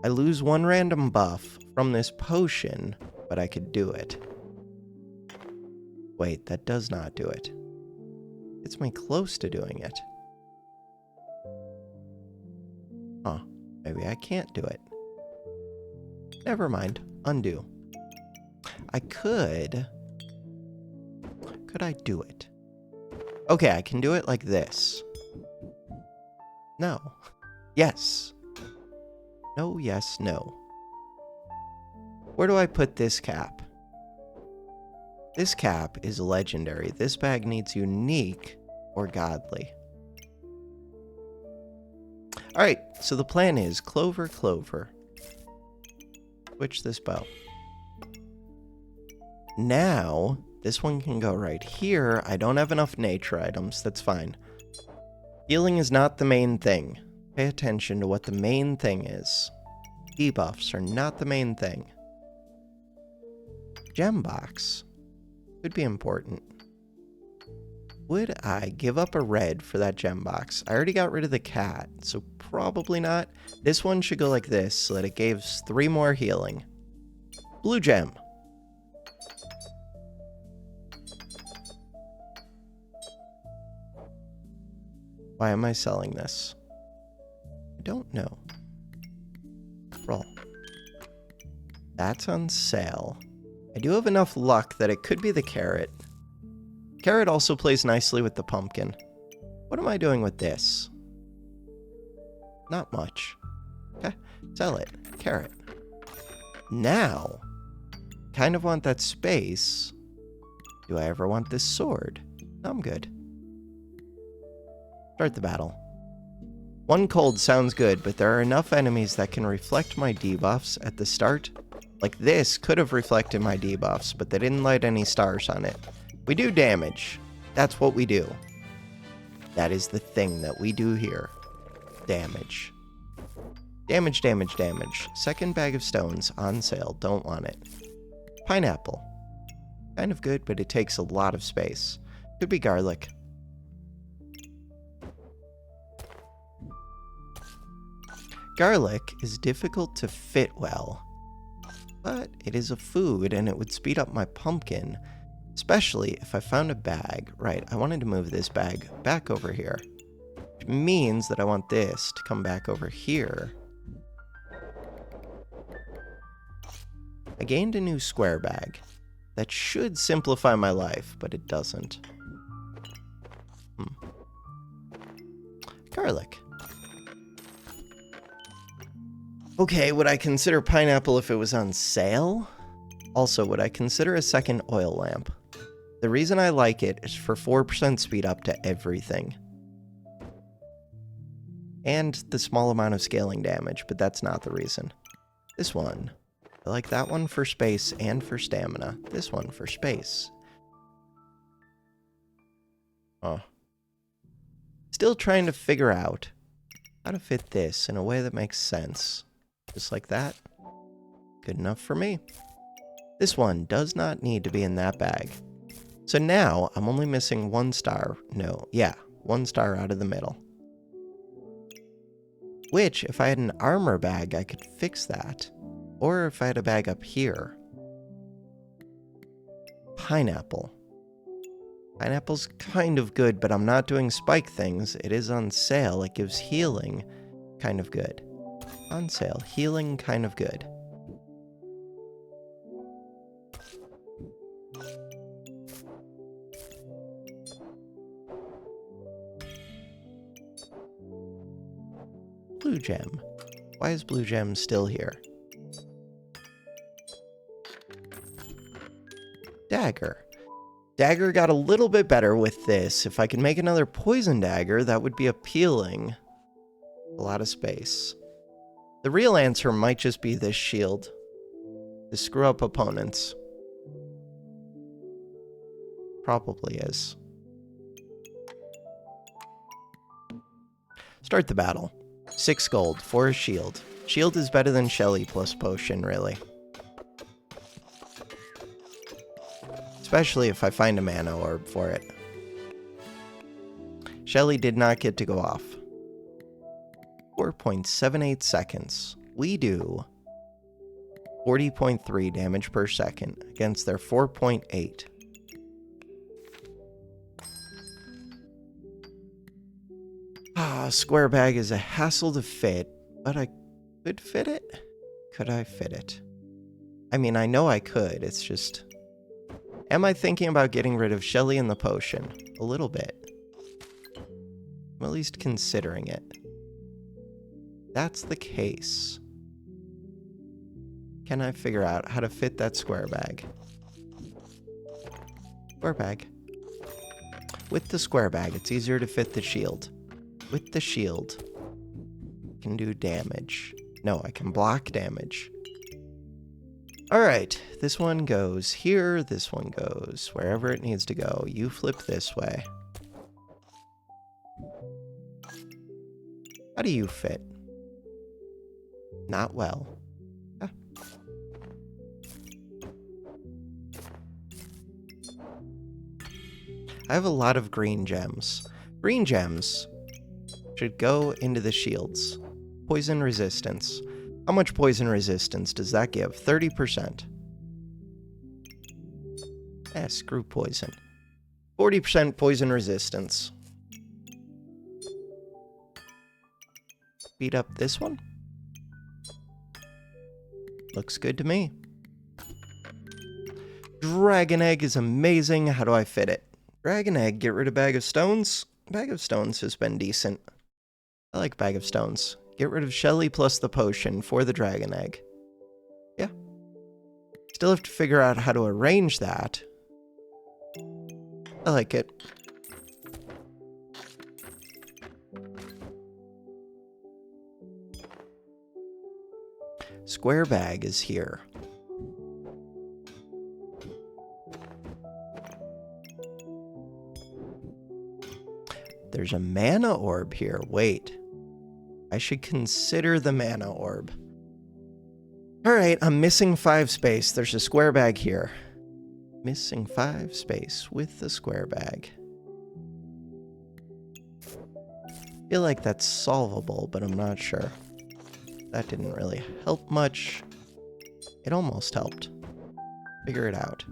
I lose 1 random buff from this potion, but I could do it. Wait, that does not do it. It's me close to doing it. Huh, maybe I can't do it. Never mind, undo. I could... Could I do it? Okay, I can do it like this. No. Yes. No, yes, no. Where do I put this cap? This cap is legendary. This bag needs unique or godly. Alright, so the plan is clover, clover. Switch this bow. Now, this one can go right here. I don't have enough nature items. That's fine. Healing is not the main thing. Pay attention to what the main thing is. Debuffs are not the main thing. Gem box could be important. Would I give up a red for that gem box? I already got rid of the cat, so probably not. This one should go like this so that it gives 3 more healing. Blue gem. Why am I selling this? I don't know. Roll. That's on sale. I do have enough luck that it could be the carrot. Carrot also plays nicely with the pumpkin. What am I doing with this? Not much. Okay, sell it. Carrot. Now, kind of want that space. Do I ever want this sword? No, I'm good. Start the battle. 1 cold sounds good, but there are enough enemies that can reflect my debuffs at the start. Like this could have reflected my debuffs, but they didn't light any stars on it. We do damage. That's what we do. That is the thing that we do here. Damage. Damage, damage, damage. Second bag of stones on sale. Don't want it. Pineapple. Kind of good, but it takes a lot of space. Could be garlic. Garlic is difficult to fit well, but it is a food and it would speed up my pumpkin, especially if I found a bag. Right, I wanted to move this bag back over here, which means that I want this to come back over here. I gained a new square bag. That should simplify my life, but it doesn't. Garlic. Okay, would I consider pineapple if it was on sale? Also, would I consider a second oil lamp? The reason I like it is for 4% speed up to everything. And the small amount of scaling damage, but that's not the reason. This one. I like that one for space and for stamina. This one for space. Oh. Still trying to figure out how to fit this in a way that makes sense. Just like that. Good enough for me. This one does not need to be in that bag. So now I'm only missing 1 star. No, yeah, 1 star out of the middle. Which, if I had an armor bag, I could fix that. Or if I had a bag up here. Pineapple. Pineapple's kind of good, but I'm not doing spike things. It is on sale. It gives healing. Kind of good. On sale. Healing, kind of good. Blue gem. Why is blue gem still here? Dagger. Dagger got a little bit better with this. If I could make another poison dagger, that would be appealing. A lot of space. The real answer might just be this shield. To screw up opponents. Probably is. Start the battle. 6 gold for a shield. Shield is better than Shelly plus potion, really. Especially if I find a mana orb for it. Shelly did not get to go off. 4.78 seconds. We do 40.3 damage per second against their 4.8. Square bag is a hassle to fit, but I could fit it? Could I fit it? I mean, I know I could, it's just... Am I thinking about getting rid of Shelly and the potion? A little bit. I'm at least considering it. That's the case. Can I figure out how to fit that square bag? Square bag. With the square bag, it's easier to fit the shield. With the shield, I can do damage. No, I can block damage. Alright, this one goes here, this one goes wherever it needs to go. You flip this way. How do you fit? Not well. Ah. I have a lot of green gems. Green gems should go into the shields. Poison resistance. How much poison resistance does that give? 30%. Screw poison. 40% poison resistance. Beat up this one. Looks good to me. Dragon egg is amazing. How do I fit it? Dragon egg, get rid of bag of stones. Bag of stones has been decent. I like bag of stones. Get rid of Shelly plus the potion for the dragon egg. Yeah. Still have to figure out how to arrange that. I like it. Square bag is here. There's a mana orb here. Wait. I should consider the mana orb. Alright, I'm missing 5 space. There's a square bag here. Missing 5 space with the square bag. Feel like that's solvable, but I'm not sure. That didn't really help much. It almost helped. Figure it out.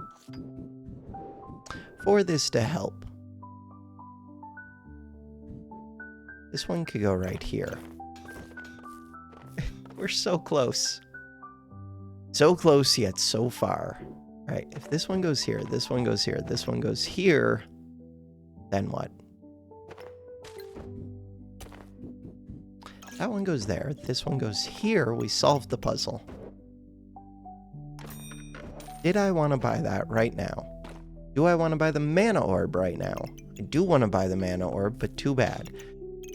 For this to help, this one could go right here. We're so close. So close, yet so far. Right, if this one goes here, this one goes here, this one goes here, then what? That one goes there, this one goes here, we solved the puzzle. Did I want to buy that right now? Do I want to buy the mana orb right now? I do want to buy the mana orb, but too bad.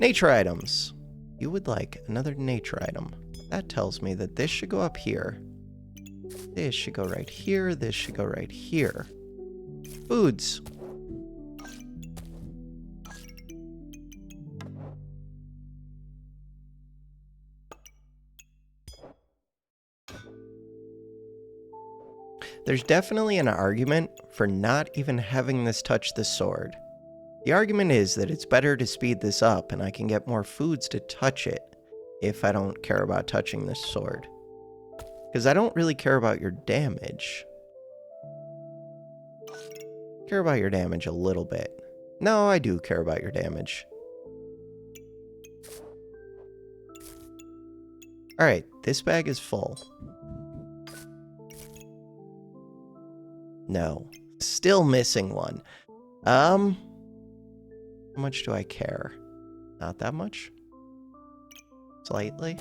Nature items. You would like another nature item. That tells me that this should go up here. This should go right here. This should go right here. Foods. There's definitely an argument for not even having this touch the sword. The argument is that it's better to speed this up and I can get more foods to touch it if I don't care about touching this sword. Because I don't really care about your damage. Care about your damage a little bit. No, I do care about your damage. Alright, this bag is full. No. Still missing one. How much do I care? Not that much? Slightly?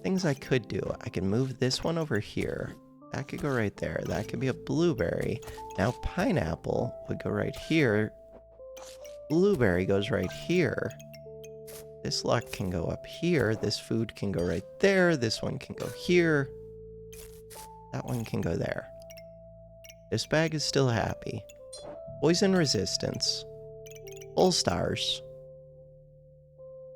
Things I could do. I can move this one over here. That could go right there. That could be a blueberry. Now pineapple would go right here. Blueberry goes right here. This luck can go up here. This food can go right there. This one can go here. That one can go there. This bag is still happy. Poison resistance. Full stars.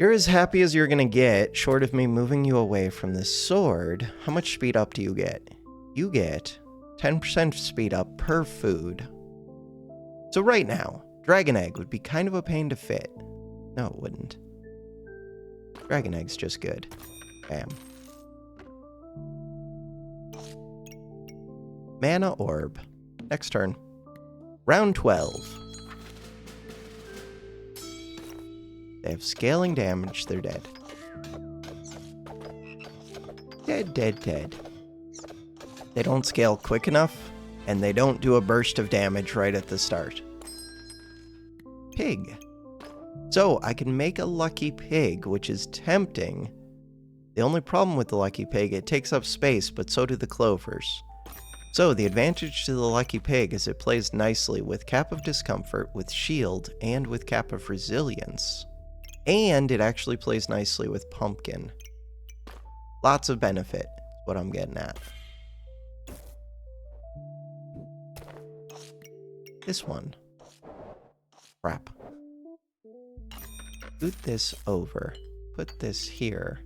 You're as happy as you're gonna get, short of me moving you away from this sword. How much speed up do you get? You get 10% speed up per food. So right now, Dragon Egg would be kind of a pain to fit. No, it wouldn't. Dragon Egg's just good. Bam. Mana Orb. Next turn. Round 12. They have scaling damage, they're dead. Dead, dead, dead. They don't scale quick enough, and they don't do a burst of damage right at the start. Pig. So, I can make a lucky pig, which is tempting. The only problem with the lucky pig, it takes up space, but so do the clovers. So, the advantage to the lucky pig is it plays nicely with Cap of Discomfort, with Shield, and with Cap of Resilience. And it actually plays nicely with Pumpkin. Lots of benefit, is what I'm getting at. This one. Crap. Boot this over. Put this here.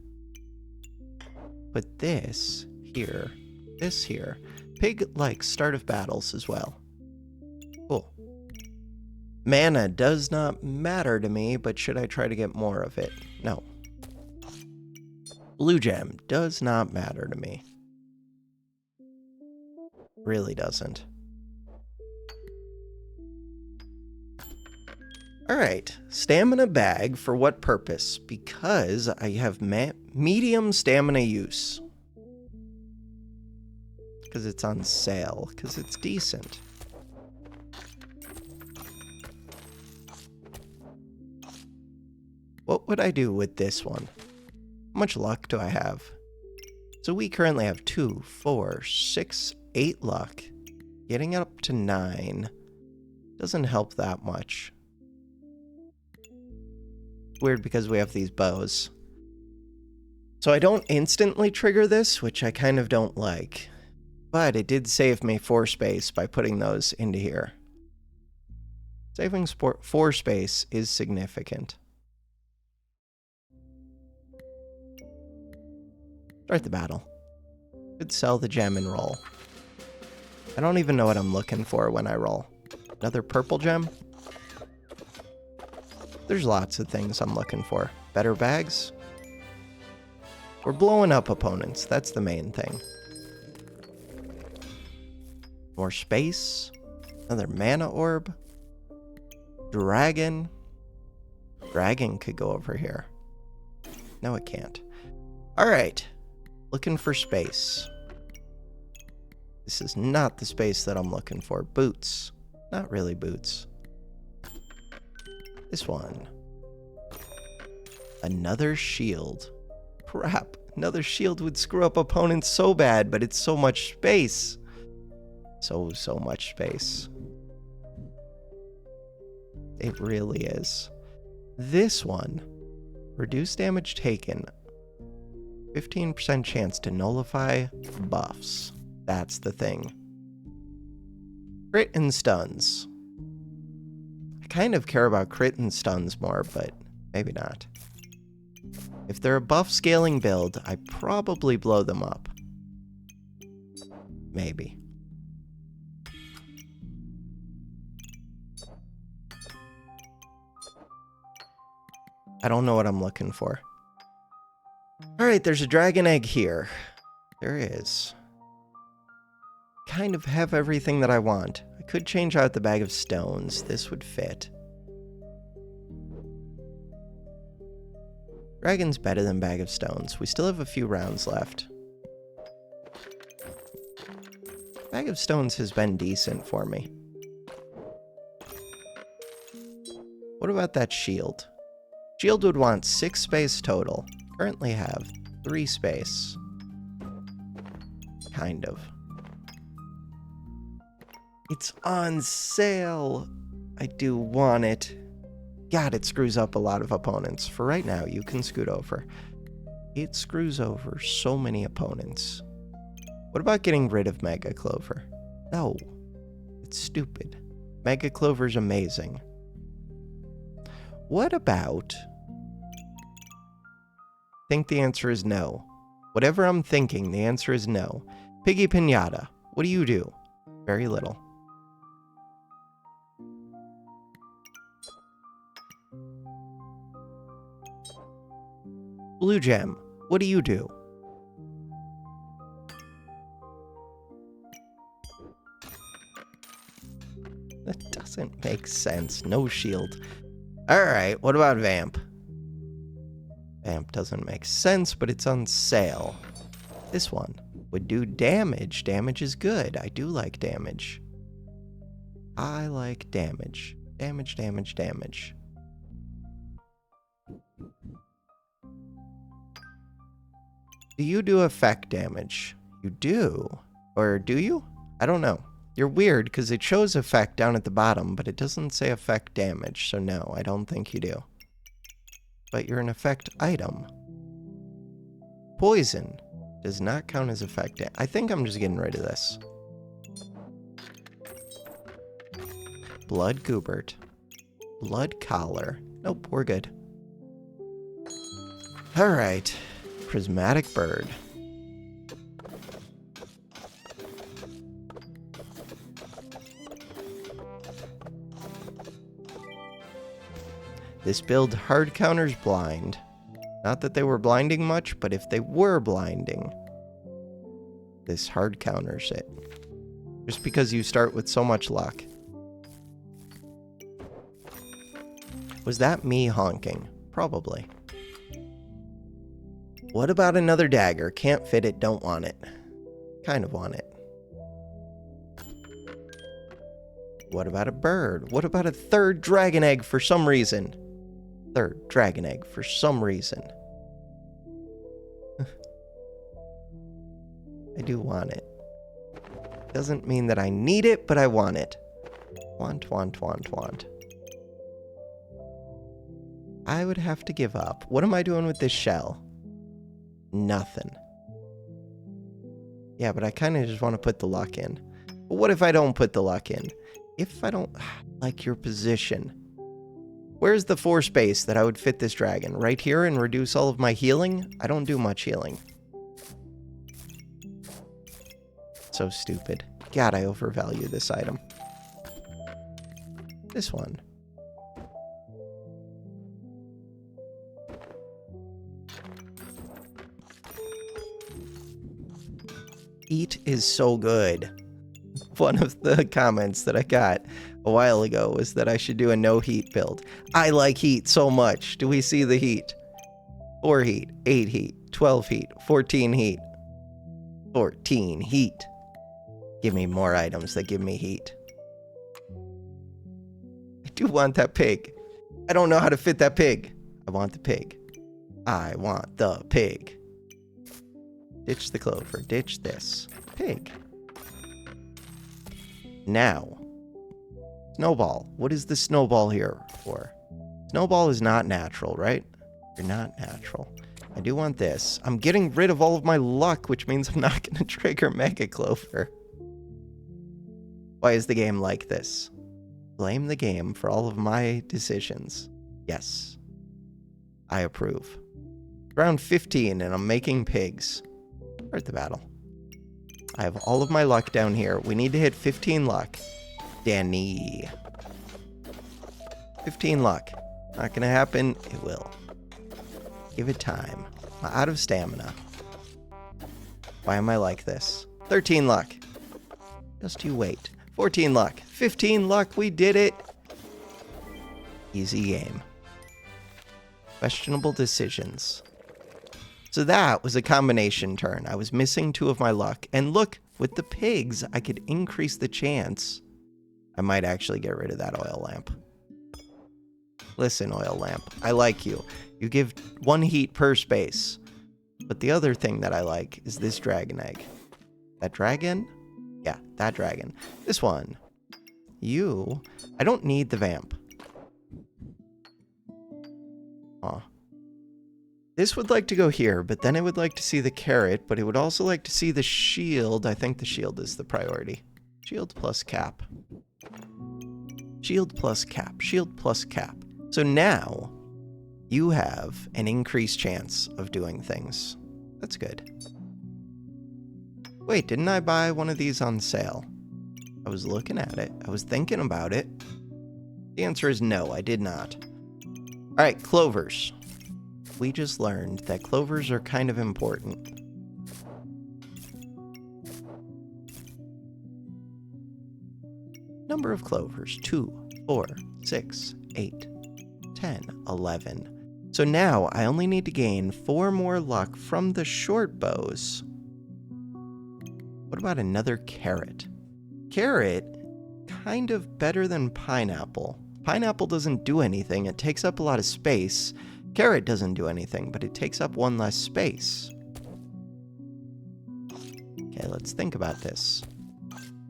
Put this here. This here. Pig likes start of battles as well. Cool. Mana does not matter to me, but should I try to get more of it? No. Blue gem does not matter to me. Really doesn't. Alright, stamina bag for what purpose? Because I have medium stamina use. Because it's on sale, because it's decent. What would I do with this one? How much luck do I have? So we currently have 2, 4, 6, 8 luck. Getting up to 9 doesn't help that much. Weird because we have these bows. So I don't instantly trigger this, which I kind of don't like. But it did save me 4 space by putting those into here. Saving 4 space is significant. Start the battle. Could sell the gem and roll. I don't even know what I'm looking for when I roll. Another purple gem? There's lots of things I'm looking for. Better bags? We're blowing up opponents. That's the main thing. More space. Another mana orb. Dragon. Dragon could go over here. No, it can't. Alright. Looking for space. This is not the space that I'm looking for. Boots. Not really boots. This one. Another shield. Crap. Another shield would screw up opponents so bad, but it's so much space. So much space. It really is. This one. Reduce damage taken. 15% chance to nullify buffs. That's the thing. Crit and stuns. I kind of care about crit and stuns more, but maybe not. If they're a buff scaling build, I probably blow them up. Maybe. I don't know what I'm looking for. Alright, there's a dragon egg here. There is. Kind of have everything that I want. I could change out the bag of stones. This would fit. Dragon's better than bag of stones. We still have a few rounds left. Bag of stones has been decent for me. What about that shield? Shield would want 6 space total. Currently have 3 space. Kind of. It's on sale! I do want it. God, it screws up a lot of opponents. For right now, you can scoot over. It screws over so many opponents. What about getting rid of Mega Clover? No. It's stupid. Mega Clover's amazing. What about... I think the answer is no. Whatever I'm thinking, the answer is no. Piggy Pinata, what do you do? Very little. Blue Gem, what do you do? That doesn't make sense. No shield. Alright, what about Vamp? Vamp doesn't make sense, but it's on sale. This one would do damage. Damage is good. I do like damage. I like damage. Damage, damage, damage. Do you do effect damage? You do. Or do you? I don't know. You're weird because it shows effect down at the bottom, but it doesn't say effect damage, so no, I don't think you do. But you're an effect item. Poison does not count as effect. I think I'm just getting rid of this. Blood Goobert. Blood Collar. Nope, we're good. Alright. Prismatic Bird. This build hard counters blind. Not that they were blinding much, but if they were blinding, this hard counters it. Just because you start with so much luck. Was that me honking? Probably. What about another dagger? Can't fit it, don't want it. Kind of want it. What about a bird? What about a third dragon egg for some reason? Third dragon egg for some reason. I do want it. Doesn't mean that I need it, but I want it. Want, want, want, want. I would have to give up. What am I doing with this shell? Nothing. Yeah, but I kind of just want to put the luck in. But what if I don't put the luck in? If I don't like your position. Where's the 4 space that I would fit this dragon? Right here and reduce all of my healing? I don't do much healing. So stupid. God, I overvalue this item. This one. Heat is so good. One of the comments that I got a while ago was that I should do a no heat build. I like heat so much. Do we see the heat? 4 heat, 8 heat, 12 heat, 14 heat. 14 heat. Give me more items that give me heat. I do want that pig. I don't know how to fit that pig. I want the pig. I want the pig. Ditch the clover. Ditch this. Pig. Now. Snowball. What is the snowball here for? Snowball is not natural, right? You're not natural. I do want this. I'm getting rid of all of my luck, which means I'm not going to trigger Mega Clover. Why is the game like this? Blame the game for all of my decisions. Yes. I approve. Round 15 and I'm making pigs. Start the battle. I have all of my luck down here. We need to hit 15 luck. Danny. 15 luck. Not gonna happen. It will. Give it time. I'm out of stamina. Why am I like this? 13 luck. Just you wait. 14 luck. 15 luck. We did it. Easy game. Questionable decisions. So that was a combination turn. I was missing 2 of my luck. And look, with the pigs, I could increase the chance. I might actually get rid of that oil lamp. Listen, oil lamp, I like you. You give 1 heat per space. But the other thing that I like is this dragon egg. That dragon? Yeah, that dragon. This one. You. I don't need the vamp. Aw. This would like to go here, but then it would like to see the carrot, but it would also like to see the shield. I think the shield is the priority. Shield plus cap. Shield plus cap. Shield plus cap. So now, you have an increased chance of doing things. That's good. Wait, didn't I buy one of these on sale? I was looking at it. I was thinking about it. The answer is no, I did not. Alright, clovers. We just learned that clovers are kind of important. Number of clovers, 2, 4, 6, 8, 10, 11. So now I only need to gain 4 more luck from the short bows. What about another carrot? Carrot, kind of better than pineapple. Pineapple doesn't do anything, it takes up a lot of space. Carrot doesn't do anything, but it takes up 1 less space. Okay, let's think about this.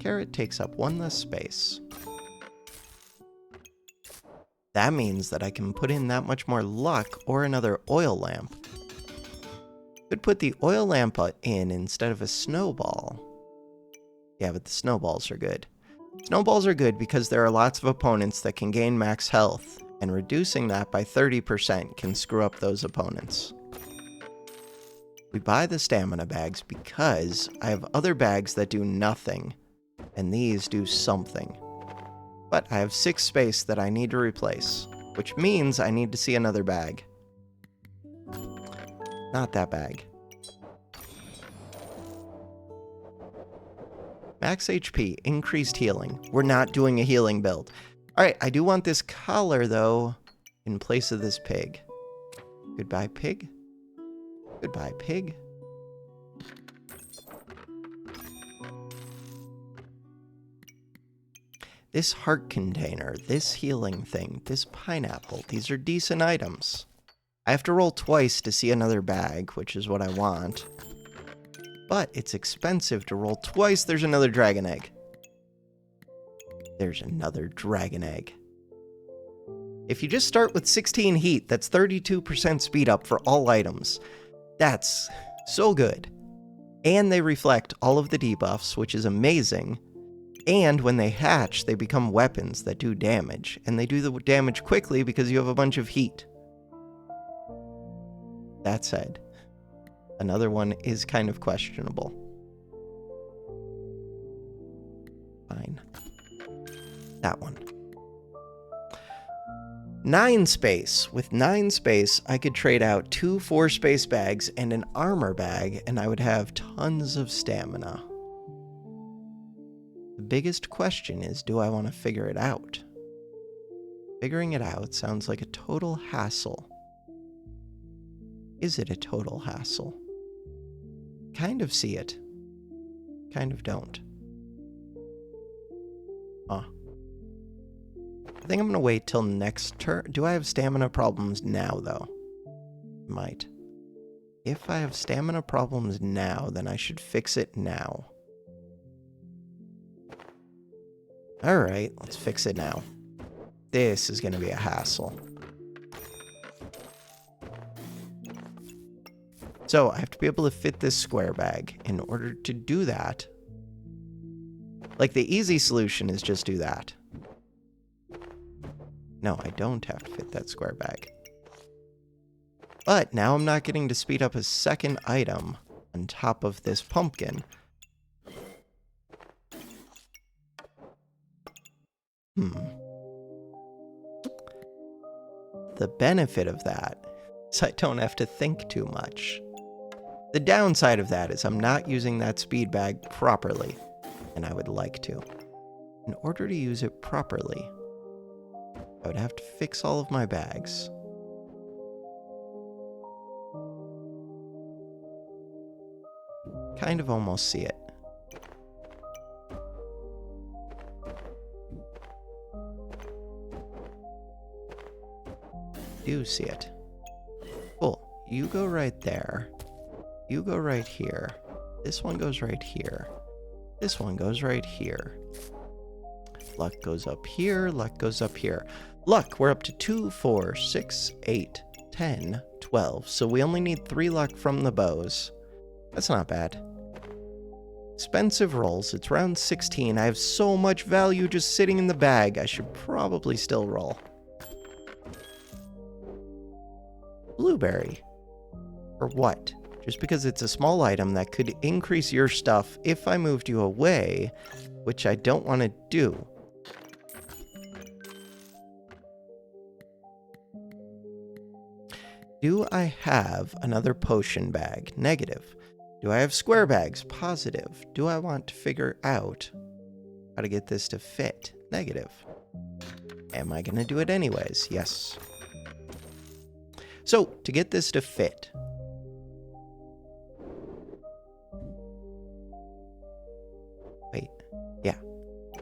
Carrot takes up 1 less space. That means that I can put in that much more luck or another oil lamp. Could put the oil lamp in instead of a snowball. Yeah, but the snowballs are good. Snowballs are good because there are lots of opponents that can gain max health, and reducing that by 30% can screw up those opponents. We buy the stamina bags because I have other bags that do nothing, and these do something. But I have 6 space that I need to replace, which means I need to see another bag. Not that bag. Max HP, increased healing. We're not doing a healing build. Alright, I do want this collar, though, in place of this pig. Goodbye, pig. Goodbye, pig. This heart container, this healing thing, this pineapple, these are decent items. I have to roll twice to see another bag, which is what I want. But it's expensive to roll twice. There's another dragon egg. There's another dragon egg. If you just start with 16 heat, that's 32% speed up for all items. That's so good. And they reflect all of the debuffs, which is amazing. And when they hatch, they become weapons that do damage. And they do the damage quickly because you have a bunch of heat. That said, another one is kind of questionable. Fine. That one. 9 space. With 9 space, I could trade out 2 4-space bags and an armor bag, and I would have tons of stamina. The biggest question is, do I want to figure it out? Figuring it out sounds like a total hassle. Is it a total hassle? Kind of see it. Kind of don't. Huh. I think I'm gonna wait till next turn. Do I have stamina problems now, though? Might. If I have stamina problems now, then I should fix it now. Alright, let's fix it now. This is gonna be a hassle. So, I have to be able to fit this square bag. In order to do that, like, the easy solution is just do that. No, I don't have to fit that square bag. But now I'm not getting to speed up a second item on top of this pumpkin. The benefit of that is I don't have to think too much. The downside of that is I'm not using that speed bag properly, and I would like to. In order to use it properly, I would have to fix all of my bags. Kind of almost see it. Do see it. Cool. You go right there. You go right here. This one goes right here. This one goes right here. Luck goes up here. Luck goes up here. Luck, we're up to 2, 4, 6, 8, 10, 12. So we only need 3 luck from the bows. That's not bad. Expensive rolls. It's round 16. I have so much value just sitting in the bag. I should probably still roll. Blueberry. For what? Just because it's a small item that could increase your stuff if I moved you away, which I don't want to do. Do I have another potion bag? Negative. Do I have square bags? Positive. Do I want to figure out how to get this to fit? Negative. Am I going to do it anyways? Yes. So, to get this to fit, wait, yeah,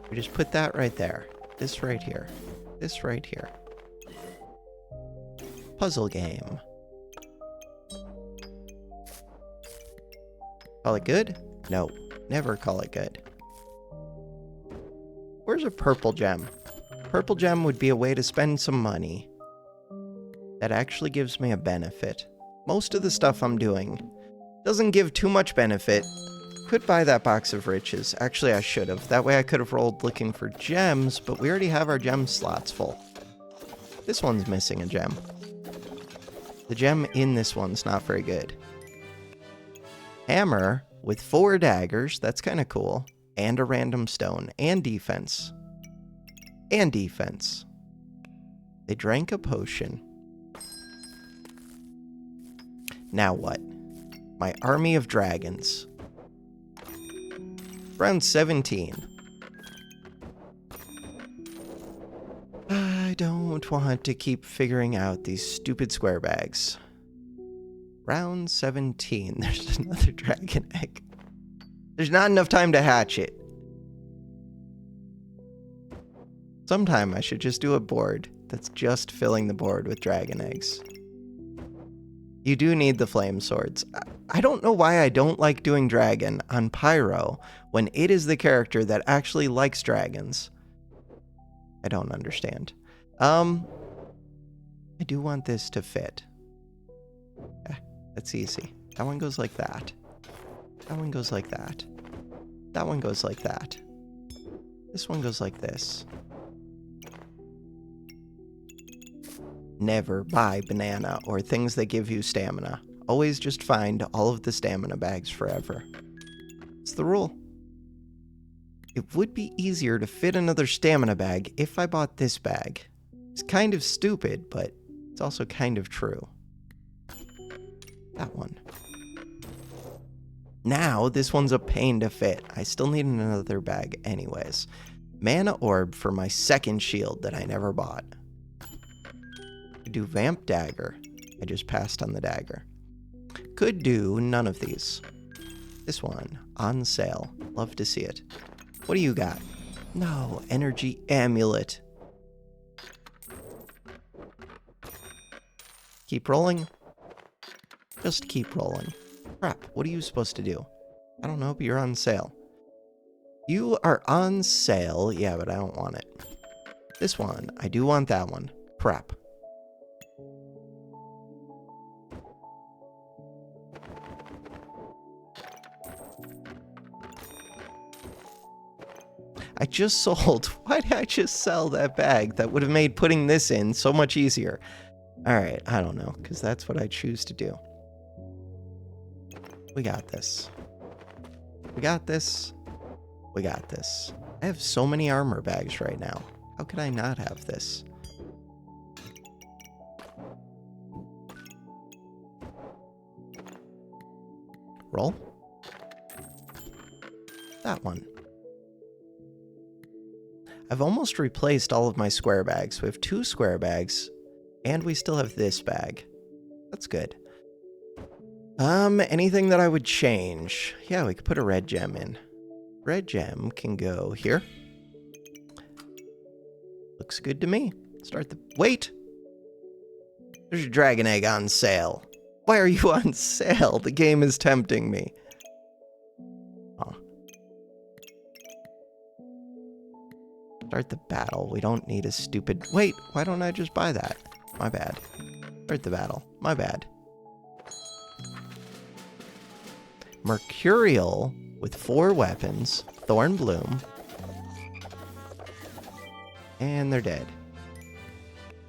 we just put that right there, this right here, this right here. Puzzle game. Call it good? No, never call it good. Where's a purple gem? Purple gem would be a way to spend some money that actually gives me a benefit. Most of the stuff I'm doing doesn't give too much benefit. Could buy that box of riches. Actually, I should have. That way I could have rolled looking for gems, but we already have our gem slots full. This one's missing a gem. The gem in this one's not very good. Hammer with 4 daggers. That's kind of cool. And a random stone. And defense. And defense. They drank a potion. Now what? My army of dragons. Round 17. I don't want to keep figuring out these stupid square bags. Round 17. There's another dragon egg. There's not enough time to hatch it. Sometime I should just do a board that's just filling the board with dragon eggs. You do need the flame swords. I don't know why I don't like doing dragon on Pyro when it is the character that actually likes dragons. I don't understand. I do want this to fit. That's easy. That one goes like that. That one goes like that. That one goes like that. This one goes like this. Never buy banana or things that give you stamina. Always just find all of the stamina bags forever. It's the rule. It would be easier to fit another stamina bag if I bought this bag. It's kind of stupid, but it's also kind of true. That one. Now, this one's a pain to fit. I still need another bag anyways. Mana orb for my second shield that I never bought. Could do vamp dagger. I just passed on the dagger. Could do none of these. This one, on sale. Love to see it. What do you got? No, energy amulet. Keep rolling. Just keep rolling. Crap, what are you supposed to do? I don't know, but you're on sale. You are on sale. Yeah, but I don't want it. This one, I do want that one. Crap. I just sold. Why did I just sell that bag? That would have made putting this in so much easier. Alright, I don't know, because that's what I choose to do. We got this. We got this. We got this. I have so many armor bags right now. How could I not have this? Roll. That one. I've almost replaced all of my square bags. We have 2 square bags, and we still have this bag. That's good. Anything that I would change? Yeah, we could put a red gem in. Red gem can go here. Looks good to me. Start the... Wait! There's your dragon egg on sale. Why are you on sale? The game is tempting me. Oh. Start the battle. We don't need a stupid... Wait, why don't I just buy that? My bad. Start the battle. My bad. Mercurial with 4 weapons. Thorn Bloom. And they're dead.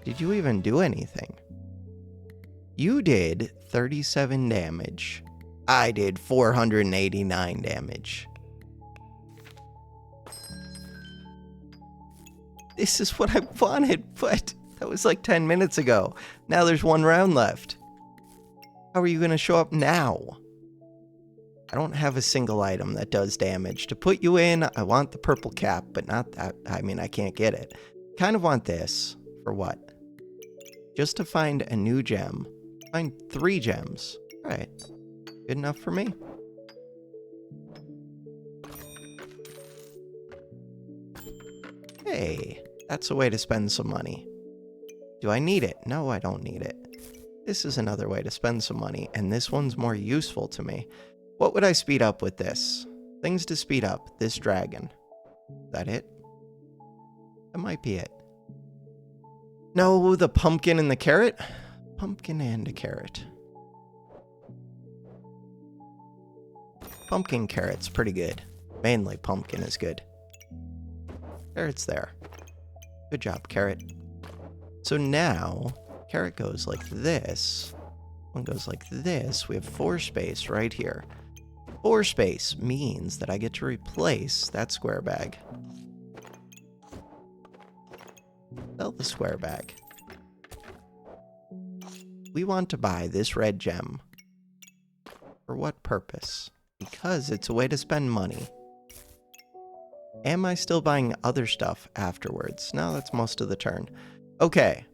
Did you even do anything? You did 37 damage. I did 489 damage. This is what I wanted, but that was like 10 minutes ago. Now there's 1 round left. How are you going to show up now? I don't have a single item that does damage. To put you in, I want the purple cap, but not that. I mean, I can't get it. Kind of want this. For what? Just to find a new gem. Find 3 gems. All right. Good enough for me. Hey, that's a way to spend some money. Do I need it? No, I don't need it. This is another way to spend some money, and this one's more useful to me. What would I speed up with this? Things to speed up. This dragon. Is that it? That might be it. No, the pumpkin and the carrot? Pumpkin and a carrot. Pumpkin carrot's pretty good. Mainly pumpkin is good. Carrot's there. Good job, carrot. So now, carrot goes like this. One goes like this. We have 4 space right here. 4 space means that I get to replace that square bag. Sell the square bag. We want to buy this red gem. For what purpose? Because it's a way to spend money. Am I still buying other stuff afterwards? No, that's most of the turn. Okay.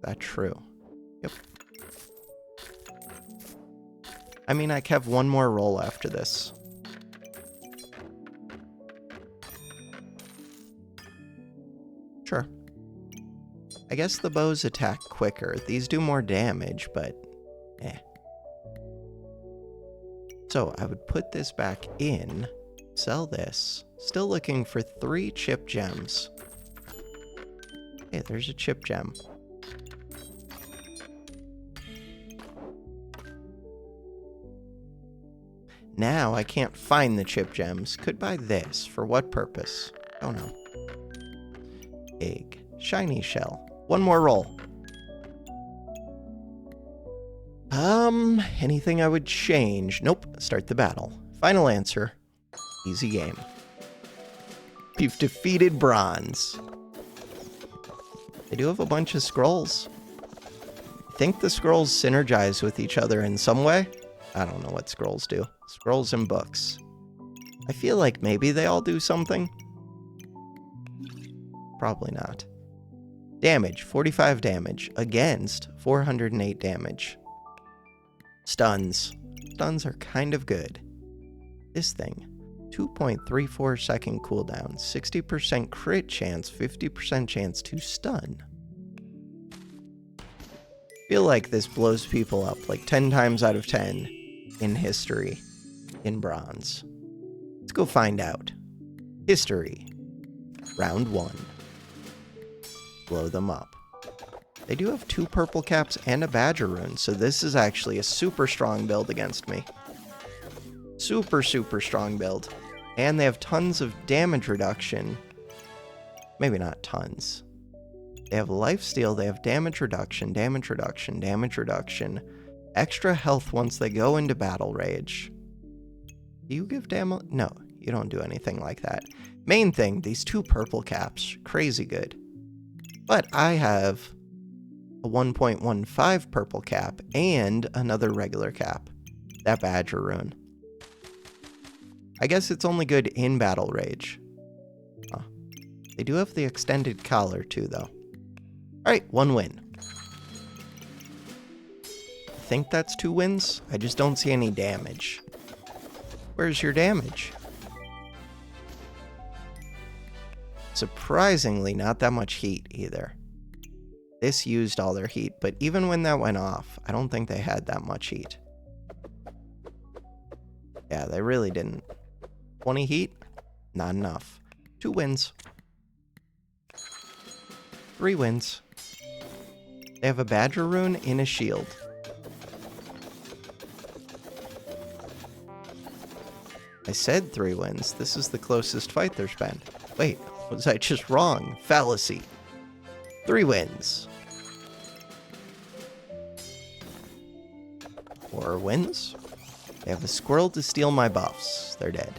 That's true. Yep. I mean, I have 1 more roll after this. Sure. I guess the bows attack quicker. These do more damage, but eh. So I would put this back in, sell this. Still looking for 3 chip gems. Hey, there's a chip gem. Now I can't find the chip gems. Could buy this. For what purpose? Oh no. Egg. Shiny shell. 1 more roll. Anything I would change? Nope. Start the battle. Final answer. Easy game. You've defeated bronze. They do have a bunch of scrolls. I think the scrolls synergize with each other in some way. I don't know what scrolls do. Scrolls and books. I feel like maybe they all do something. Probably not. Damage, 45 damage against 408 damage. Stuns. Stuns are kind of good. This thing, 2.34 second cooldown, 60% crit chance, 50% chance to stun. Feel like this blows people up like 10 times out of 10 in history in bronze. Let's go find out. History. Round 1. Blow them up. They do have 2 purple caps and a badger rune, so this is actually a super strong build against me. Super, super strong build. And they have tons of damage reduction. Maybe not tons. They have lifesteal, they have damage reduction, damage reduction, damage reduction. Extra health once they go into battle rage. Do you give damage? No, you don't do anything like that. Main thing, these 2 purple caps, crazy good. But I have a 1.15 purple cap and another regular cap. That Badger rune. I guess it's only good in Battle Rage. Huh. They do have the extended collar too, though. Alright, 1 win. I think that's 2 wins. I just don't see any damage. Where's your damage? Surprisingly, not that much heat either. This used all their heat, but even when that went off, I don't think they had that much heat. Yeah, they really didn't. 20 heat? Not enough. 2 wins. 3 wins. They have a Badger rune in a shield. I said 3 wins. This is the closest fight there's been. Wait, was I just wrong? Fallacy. 3 wins. 4 wins. They have a squirrel to steal my buffs. They're dead.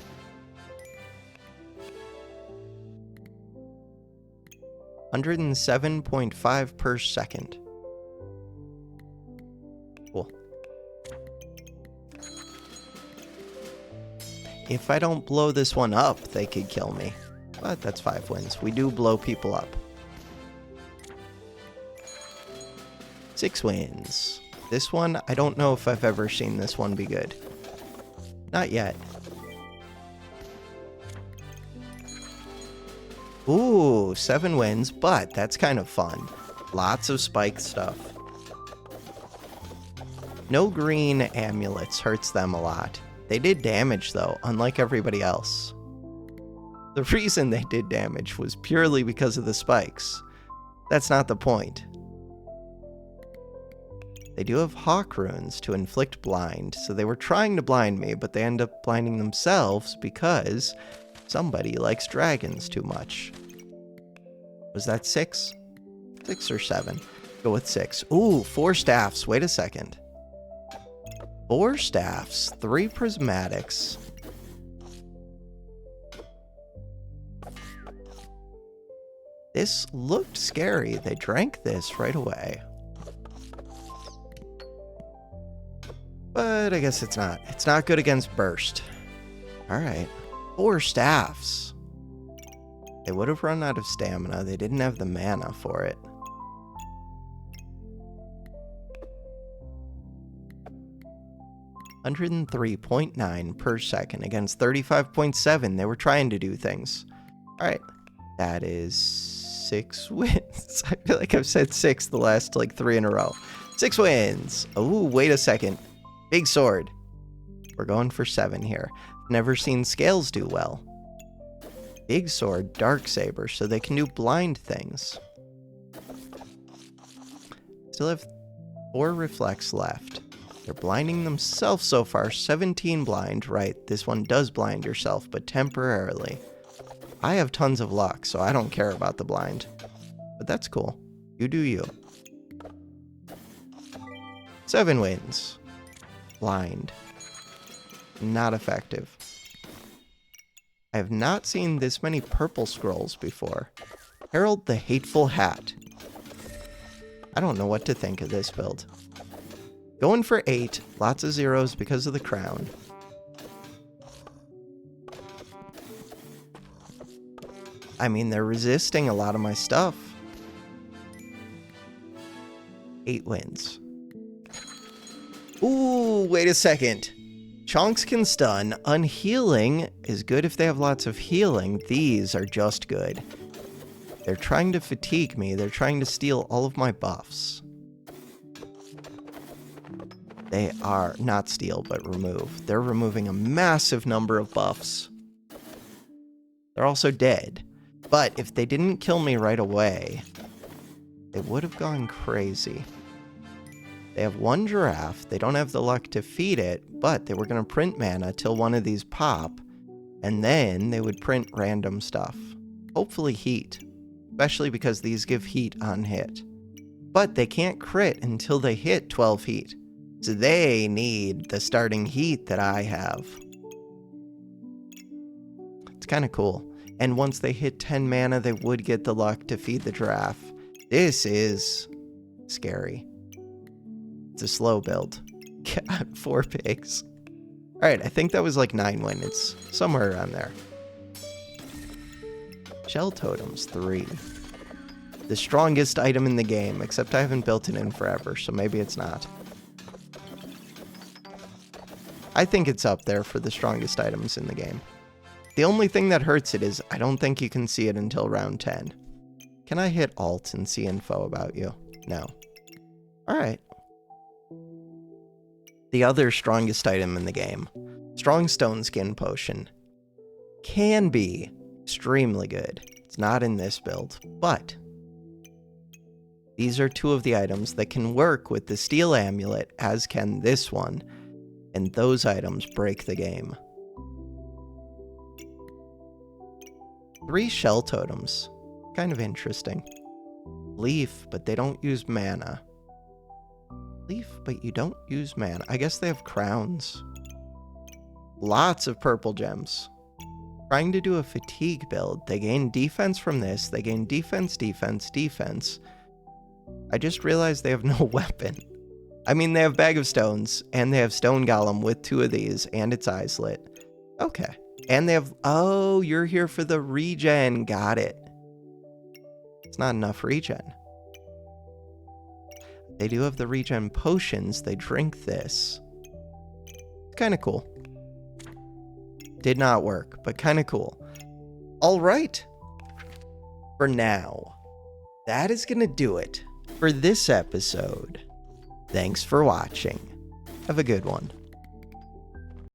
$107.5 per second. Cool. If I don't blow this one up, they could kill me. But that's 5 wins. We do blow people up. 6 wins. This one, I don't know if I've ever seen this one be good. Not yet. Ooh, 7 wins, but that's kind of fun. Lots of spike stuff. No green amulets hurts them a lot. They did damage though, unlike everybody else. The reason they did damage was purely because of the spikes. That's not the point. They do have hawk runes to inflict blind, so they were trying to blind me, but they end up blinding themselves because somebody likes dragons too much. Was that 6? 6 or 7? Go with 6. Ooh, 4 staffs. Wait a second. 4 staffs, 3 prismatics. This looked scary. They drank this right away. But I guess it's not. It's not good against burst. Alright. 4 staffs. They would have run out of stamina. They didn't have the mana for it. $103.9 per second against 35.7. They were trying to do things. Alright. That is 6 wins. I feel like I've said 6 the last like 3 in a row. 6 wins. Oh, wait a second. Big sword. We're going for 7 here. Never seen scales do well. Big sword, dark saber, so they can do blind things. Still have 4 reflex left. They're blinding themselves so far. 17 blind. Right, this one does blind yourself, but temporarily. I have tons of luck, so I don't care about the blind. But that's cool. You do you. 7 wins. Blind. Not effective. I have not seen this many purple scrolls before. Herald the Hateful Hat. I don't know what to think of this build. Going for 8. Lots of zeros because of the crown. I mean, they're resisting a lot of my stuff. 8 wins. Ooh, wait a second. Chonks can stun. Unhealing is good if they have lots of healing. These are just good. They're trying to fatigue me. They're trying to steal all of my buffs. They are not steal, but remove. They're removing a massive number of buffs. They're also dead. But if they didn't kill me right away, they would have gone crazy. They have 1 giraffe. They don't have the luck to feed it, but they were going to print mana till one of these pop, and then they would print random stuff. Hopefully heat, especially because these give heat on hit. But they can't crit until they hit 12 heat, so they need the starting heat that I have. It's kind of cool. And once they hit 10 mana, they would get the luck to feed the giraffe. This is scary. It's a slow build. God, 4 pigs. Alright, I think that was like 9 win. It's somewhere around there. Shell totems, 3. The strongest item in the game, except I haven't built it in forever, so maybe it's not. I think it's up there for the strongest items in the game. The only thing that hurts it is I don't think you can see it until round 10. Can I hit Alt and see info about you? No. Alright. The other strongest item in the game, Strong Stone Skin Potion, can be extremely good. It's not in this build, but these are 2 of the items that can work with the Steel Amulet, as can this one, and those items break the game. 3 shell totems, kind of interesting. Leaf, but they don't use mana. Leaf, but you don't use mana. I guess they have crowns. Lots of purple gems. Trying to do a fatigue build. They gain defense from this. They gain defense, defense, defense. I just realized they have no weapon. I mean, they have Bag of Stones, and they have Stone Golem with 2 of these, and its eyes lit. Okay. And they have... Oh, you're here for the regen. Got it. It's not enough regen. They do have the regen potions. They drink this. It's kind of cool. Did not work, but kind of cool. All right. For now, that is going to do it for this episode. Thanks for watching. Have a good one.